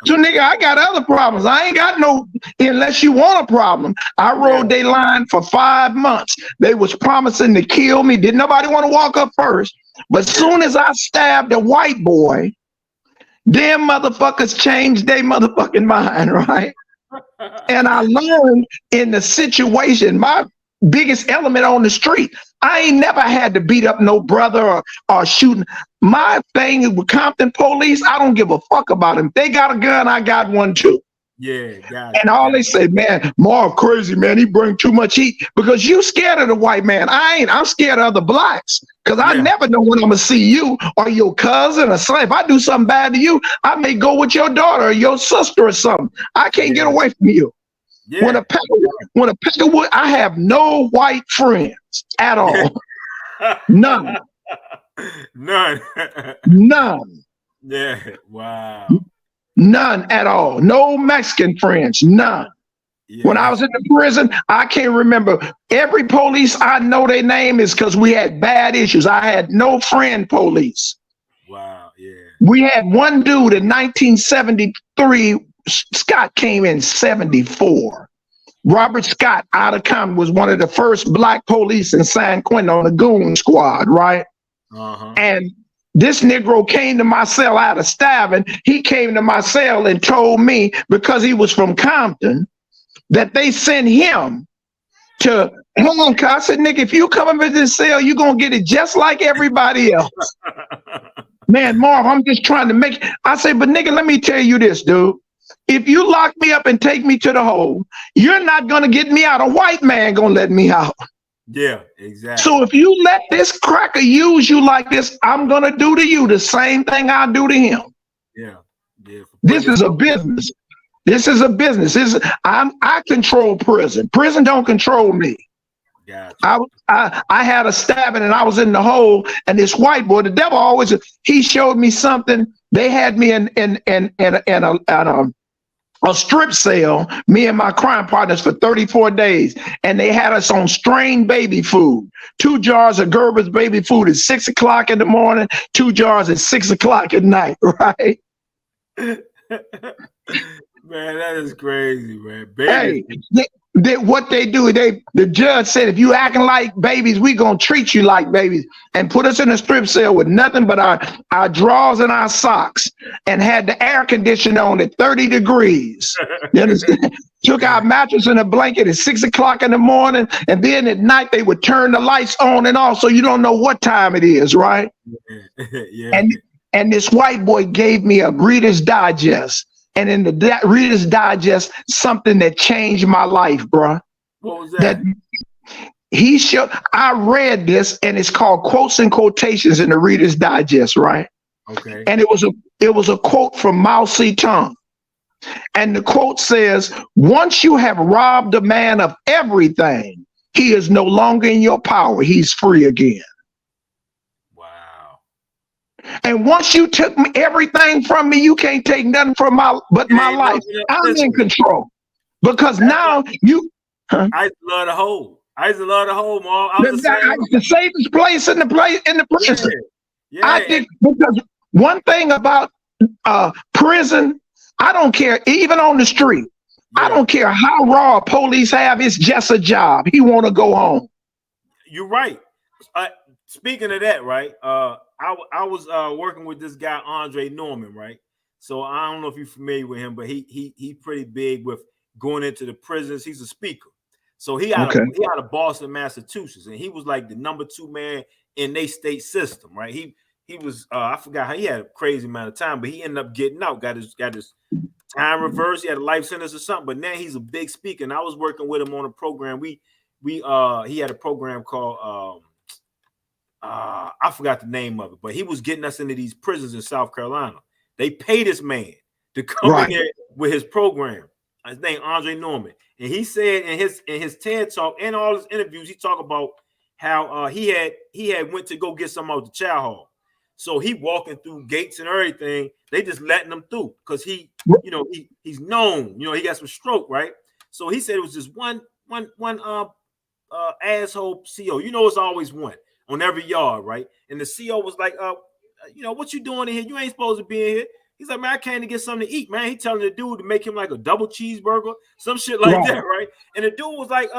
So nigga, I got other problems. I ain't got no, unless you want a problem. I rode their line for 5 months. They was promising to kill me. Didn't nobody want to walk up first. But soon as I stabbed a white boy, them motherfuckers changed their motherfucking mind, right? And I learned in the situation, my biggest element on the street, I ain't never had to beat up no brother or shooting. My thing with Compton police, I don't give a fuck about them. They got a gun, I got one too. Yeah, and all they say, man, Marv crazy, man. He bring too much heat because you scared of the white man. I ain't. I'm scared of the blacks because I never know when I'm gonna see you or your cousin or son. If I do something bad to you, I may go with your daughter or your sister or something. I can't get away from you. Yeah. When a Peckerwood, I have no white friends at all. None. Yeah. Wow. None at all. No Mexican friends. None. Yeah. When I was in the prison, I can't remember. Every police I know their name is because we had bad issues. I had no friend police. Wow. We had one dude in 1973. Scott came in 74. Robert Scott out of Compton was one of the first black police in San Quentin on the goon squad, right? And this Negro came to my cell out of stabbing. He came to my cell and told me, because he was from Compton, that they sent him to Hong Kong. I said, nigga, if you come into this cell, you're going to get it just like everybody else. Man, Marv, I'm just trying to make. I say, but nigga, let me tell you this, dude. If you lock me up and take me to the hole, you're not going to get me out. A white man going to let me out. Yeah, exactly. So if you let this cracker use you like this, I'm going to do to you the same thing I do to him. Yeah. Yeah. This is a business. This is a business. I control prison. Prison don't control me. Gotcha. I had a stabbing and I was in the hole, and this white boy, the devil always, he showed me something. They had me in a strip cell, me and my crime partners, for 34 days. And they had us on strained baby food. 2 jars of Gerber's baby food at 6 o'clock in the morning, 2 jars at 6 o'clock at night, right? Man, that is crazy, man. Baby. Hey, what they do, the judge said, if you acting like babies, we gonna treat you like babies, and put us in a strip cell with nothing but our drawers and our socks, and had the air conditioner on at 30 degrees. You understand? Took our mattress and a blanket at 6 o'clock in the morning, and then at night they would turn the lights on and off, so you don't know what time it is, right? Yeah. And this white boy gave me a Reader's Digest. And in the Reader's Digest, something that changed my life, bro. What was that? He showed. I read this, and it's called Quotes and Quotations in the Reader's Digest, right? Okay. And it was a quote from Mao Zedong, and the quote says, "Once you have robbed a man of everything, he is no longer in your power. He's free again." And once you took everything from me, you can't take nothing from my life. I'm in control, because now you. I used to love the hole. Marv. The safest place in the prison. Yeah. I think, because one thing about prison, I don't care, even on the street. I don't care how raw police have. It's just a job. He want to go home. You're right. Speaking of that, right? I was working with this guy Andre Norman, right? So I don't know if you're familiar with him, but he's pretty big with going into the prisons. He's a speaker. So he out of Boston, Massachusetts, and he was like the number 2 man in their state system, right? He was I forgot how he had a crazy amount of time, but he ended up getting out, got his time reversed. He had a life sentence or something, but now he's a big speaker. And I was working with him on a program. He had a program called I forgot the name of it, but he was getting us into these prisons in South Carolina. They pay this man to come in there with his program. His name Andre Norman, and he said in his TED talk and all his interviews, he talked about how he had went to go get some out the chow hall. So he walking through gates and everything. They just letting him through because he's known. He got some stroke, right? So he said it was just one asshole CO. It's always one on every yard, right? And the CO was like, what you doing in here? You ain't supposed to be in here. He's like, man, I came to get something to eat, man. He telling the dude to make him like a double cheeseburger, some shit like that, right? And the dude was like,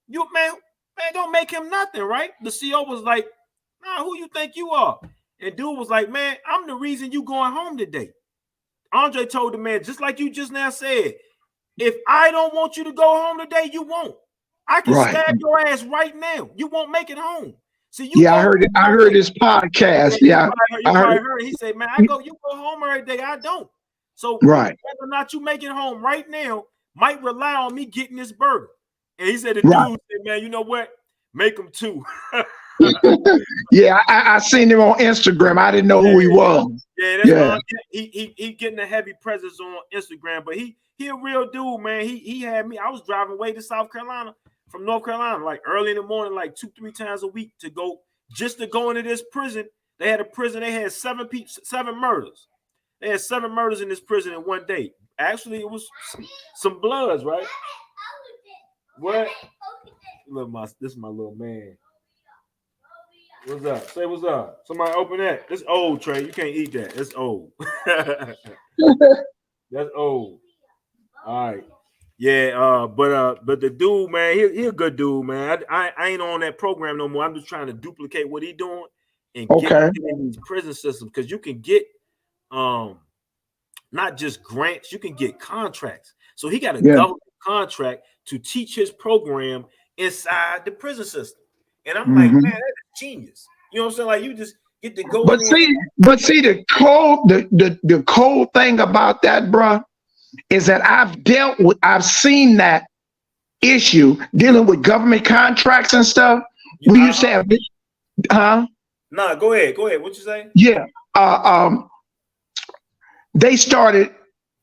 you man, don't make him nothing, right? The CO was like, nah, who you think you are? And dude was like, man, I'm the reason you going home today. Andre told the man, just like you just now said, if I don't want you to go home today, you won't. I can stab your ass right now. You won't make it home. See, I heard it. I heard his podcast. Yeah, I heard. He said, "Man, you go home every day. I don't. So whether or not you make it home right now might rely on me getting this burger." And he said, "The dude said, man, you know what? Make them 2." Yeah, I seen him on Instagram. I didn't know who he was. Yeah, he getting a heavy presence on Instagram, but he a real dude, man. He had me. I was driving away to South Carolina from North Carolina, like early in the morning, like 2-3 times a week to go into this prison. They had a prison. They had 7 murders. They had 7 murders in this prison in one day. Actually, it was some bloods, right? What? Look, this is my little man. What's up? Say what's up. Somebody open that. It's old, Trey. You can't eat that. It's old. That's old. All right. Yeah, but the dude, man, he a good dude, man. I ain't on that program no more. I'm just trying to duplicate what he doing and get Okay. in these prison systems because you can get not just grants, you can get contracts. So he got a government contract to teach his program inside the prison system. And I'm like, man, that's genius. You know what I'm saying? Like you just get to go But in see, the cold thing about that, bruh, is that I've seen that issue dealing with government contracts and stuff. We used to have, Nah, go ahead. What you say? Yeah. They started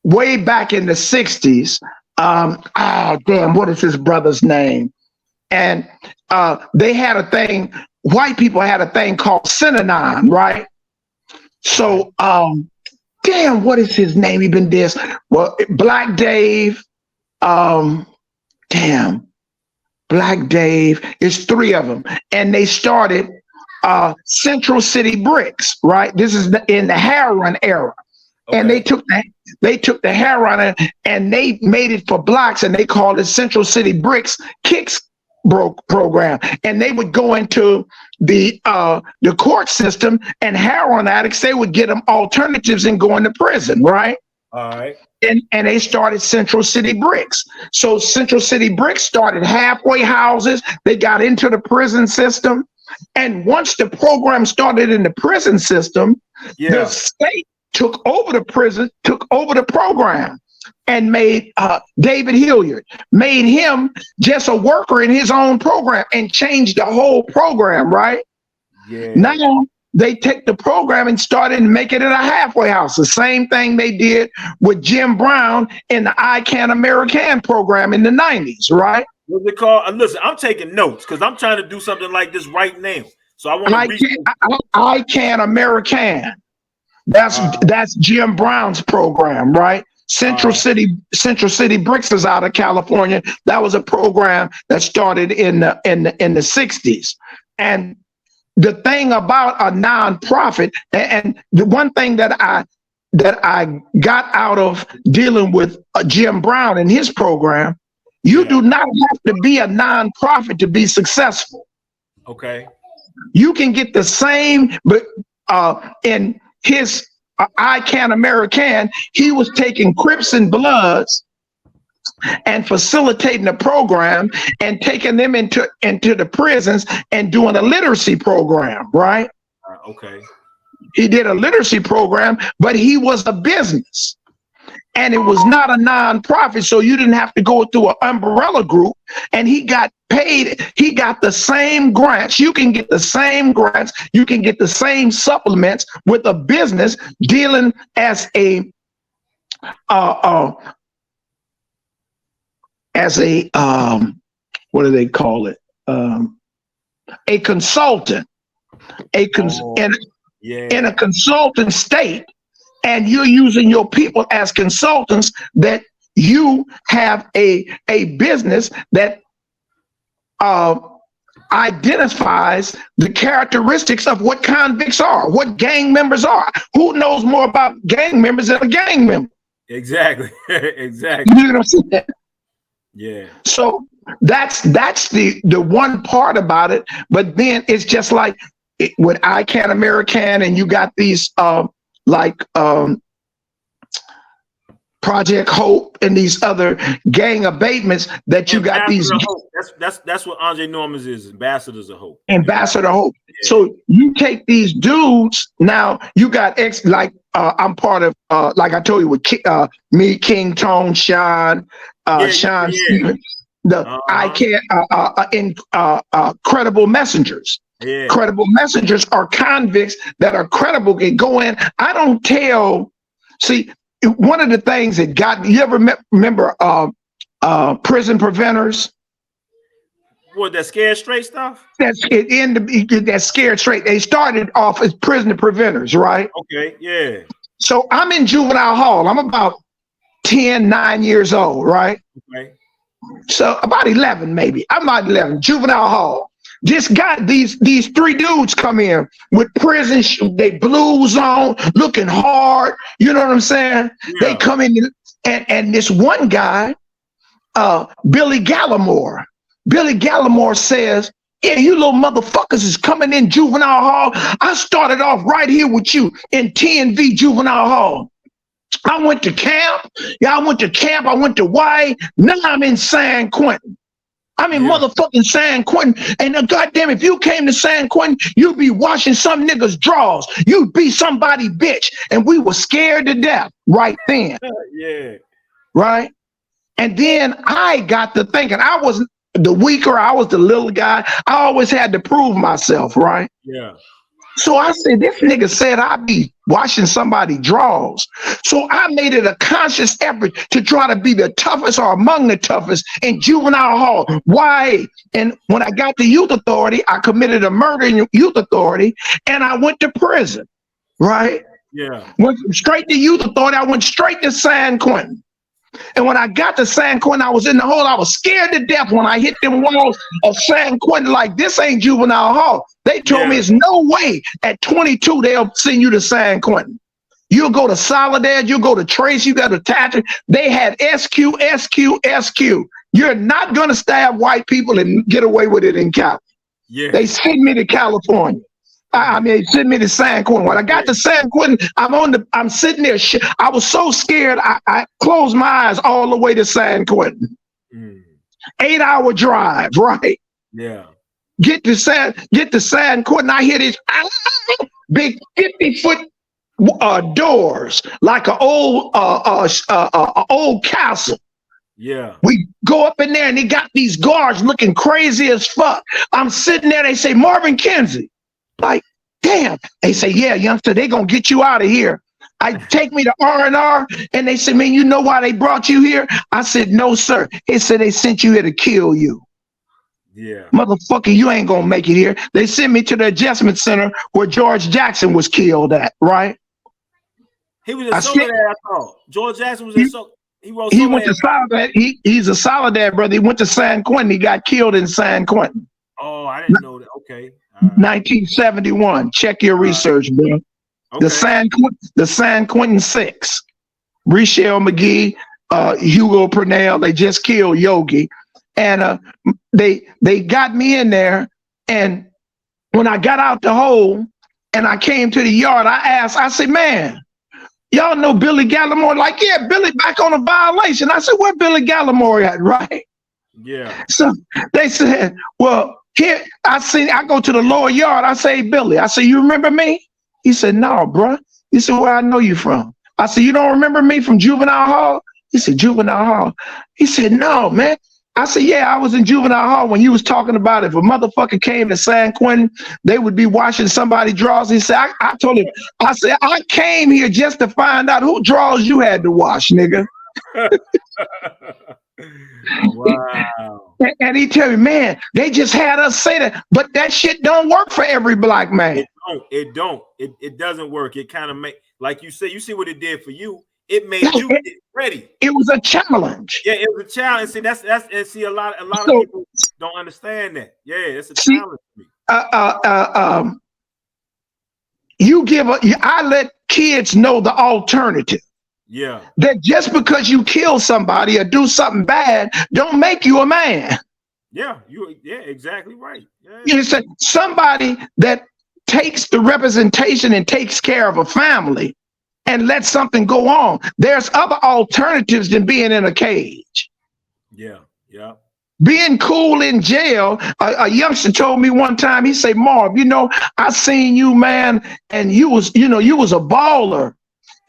way back in the 60s. Damn, what is his brother's name? And they had a thing, white people had a thing called Synanon, right? So, damn, what is his name? He been this. Well, Black Dave, Black Dave, it's three of them. And they started Central City Bricks, right? This is in the heroin era. Okay. And they took the heroin and they made it for blacks and they called it Central City Bricks Kicks program. And they would go into the court system and heroin addicts, they would get them alternatives and go into prison, right? All right. And they started Central City Bricks. So Central City Bricks started halfway houses. They got into the prison system. And once the program started in the prison system, the state took over the program and made David Hilliard, made him just a worker in his own program and changed the whole program, right? Yeah. Now they take the program and started to make it in a halfway house. The same thing they did with Jim Brown in the I Can American program in the 90s, right? What's it called? Listen, I'm taking notes because I'm trying to do something like this right now. So I want to I Can American. That's Jim Brown's program, right? Central City Bricks is out of California. That was a program that started in the 60s. And the thing about a nonprofit, and the one thing that I got out of dealing with Jim Brown and his program, you do not have to be a nonprofit to be successful. Okay. You can get the same, but in his I Can American, he was taking Crips and Bloods and facilitating the program and taking them into the prisons and doing a literacy program, right? Okay. He did a literacy program, but he was a business. And it was not a nonprofit, so you didn't have to go through an umbrella group. And he got paid. He got the same grants. You can get the same grants. You can get the same supplements with a business dealing as a what do they call it? A consultant. In a consultant state. And you're using your people as consultants, that you have a business that identifies the characteristics of what convicts are, what gang members are. Who knows more about gang members than a gang member? Exactly. Exactly. You know what I'm saying? Yeah. So that's the one part about it. But then it's just like with I Can American, and you got these Project Hope and these other gang abatements that you got these. That's what Andre Norman's is, Ambassadors of Hope. Ambassador Hope. Yeah. So you take these dudes, now you got I'm part of like I told you with me, King Tone, Sean, Sean Stevens, the I Can Credible Messengers. Yeah. Credible messengers are convicts that are credible, can go in. I don't tell. See, one of the things that got you ever remember prison preventers? What, that scared straight stuff? That's that scared straight. They started off as prisoner preventers, right? Okay, yeah. So I'm in juvenile hall. I'm about 9 years old, right? Okay. So about 11, maybe. I'm not 11. Juvenile hall. This guy, these three dudes come in with they blues on, looking hard. You know what I'm saying? They Yeah. come in and this one guy, Billy Gallimore. Billy Gallimore says, "Yeah, you little motherfuckers is coming in juvenile hall. I started off right here with you in TNV juvenile hall. I went to camp. Yeah, I went to camp. I went to Y. Now I'm in San Quentin. I'm in motherfucking San Quentin. And goddamn, if you came to San Quentin, you'd be washing some niggas' drawers. You'd be somebody bitch." And we were scared to death right then. Yeah. Right? And then I got to thinking, I was the weaker, I was the little guy. I always had to prove myself, right? Yeah. So I said, this nigga said I'd be washing somebody's drawers. So I made it a conscious effort to try to be the toughest or among the toughest in juvenile hall. Why? And when I got to youth authority, I committed a murder in youth authority and I went to prison, right? Yeah. Went straight to youth authority. I went straight to San Quentin. And when I got to San Quentin, I was in the hole. I was scared to death when I hit them walls of San Quentin. Like, this ain't juvenile hall. They told me, "There's no way at 22 they'll send you to San Quentin. You'll go to Soledad, you'll go to Trace, you got to Thatcher." They had SQ, SQ, SQ. You're not going to stab white people and get away with it in Cali. Yeah. They sent me to California. I mean, they sent me to San Quentin. When I got to San Quentin, I'm sitting there. I was so scared. I closed my eyes all the way to San Quentin. 8-hour drive, right? Yeah. Get to San Quentin. I hear this big 50-foot doors, like an old castle. Yeah. We go up in there and they got these guards looking crazy as fuck. I'm sitting there. They say, "Marvin Kinsey." Like, damn. They say, "Yeah, youngster, they gonna get you out of here." I take me to R&R and they said, "Man, you know why they brought you here?" I said, "No, sir." They said, "They sent you here to kill you." Yeah. Motherfucker, you ain't gonna make it here. They sent me to the adjustment center where George Jackson was killed at, right? He was a Soledad, I thought. George Jackson was he wrote He went to Soledad. He's a Soledad brother. He went to San Quentin. He got killed in San Quentin. Oh, I didn't know that. Okay. 1971. Check your research, bro. Okay. The San Quentin Six. Richelle McGee, Hugo Purnell, they just killed Yogi. And they got me in there. And when I got out the hole and I came to the yard, I said, "Man, y'all know Billy Gallimore?" Like, "Yeah, Billy back on a violation." I said, "Where Billy Gallimore at?" Right? Yeah. So they said, "Well, here I go to the lower yard." I say, "Billy," I say, "You remember me?" He said, "No, bro." He said, "Where I know you from?" I said, "You don't remember me from juvenile hall?" He said, "Juvenile hall." He said, "No, man." I said, "Yeah, I was in juvenile hall when you was talking about if a motherfucker came to San Quentin, they would be washing somebody's drawers." He said, I told him, I said, "I came here just to find out who drawers you had to wash, nigga." Wow. And he tell me, "Man, they just had us say that, but that shit don't work for every black man." It don't. It doesn't work. It kind of make, like you say, you see what it did for you. It made you get ready. It was a challenge. Yeah, it was a challenge. See, that's and see a lot of people don't understand that. Yeah, it's a challenge for me. I let kids know the alternative. Yeah. That just because you kill somebody or do something bad don't make you a man. Yeah, exactly right. Yeah. You said somebody that takes the representation and takes care of a family and let something go on. There's other alternatives than being in a cage. Yeah, yeah. Being cool in jail. A youngster told me one time, he said, "Marv, I seen you, man, and you was a baller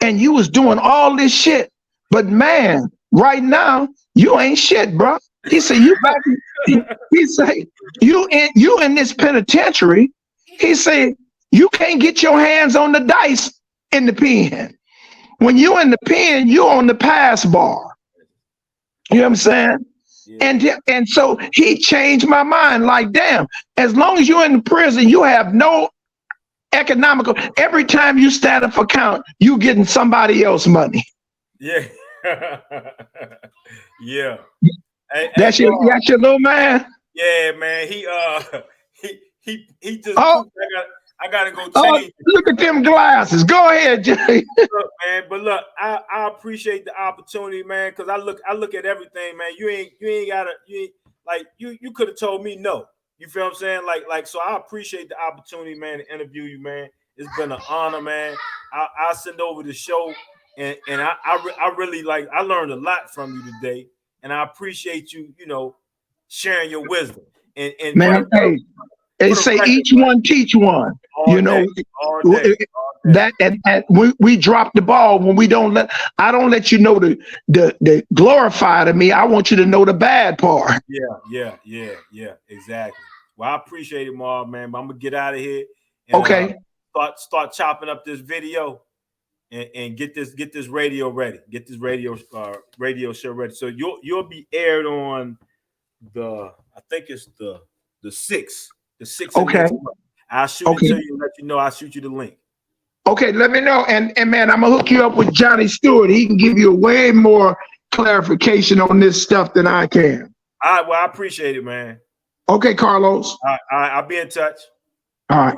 and you was doing all this shit. But man, right now, you ain't shit, bro." He said, "You back." He said, you in this penitentiary." He said, "You can't get your hands on the dice in the pen. When you in the pen, you on the pass bar." You know what I'm saying? Yeah. And so he changed my mind. Like, damn, as long as you're in the prison, you have no economical. Every time you stand up for count, you getting somebody else money. Yeah. Yeah. That's your little man. Yeah, man. he just Oh, pooped. I gotta go oh, change. look at them glasses. Go ahead, Jay. Look, man, but look, I appreciate the opportunity, man, because I look at everything, man. You ain't gotta you could have told me no. You feel what I'm saying? So I appreciate the opportunity, man, to interview you, man. It's been an honor, man. I'll send over the show, and I really I learned a lot from you today, and I appreciate you, sharing your wisdom. And for Man, hey, they for the say record, each man, one teach one. all You know, day, all day, all day. that and we drop the ball when we don't let. I don't let you know the glorified of me. I want you to know the bad part. Yeah, exactly. Well, I appreciate it, Marv, man. But I'm gonna get out of here and Okay. start chopping up this video and get this radio ready. Get this radio show ready. So you'll be aired on I think it's the 6th. The 6th of Okay. next month. I'll shoot it Okay. to you and let you know. I'll shoot you the link. Okay. Let me know. And man, I'm gonna hook you up with Johnny Stewart. He can give you way more clarification on this stuff than I can. All right, well, I appreciate it, man. Okay, Carlos. All right, I'll be in touch. All right.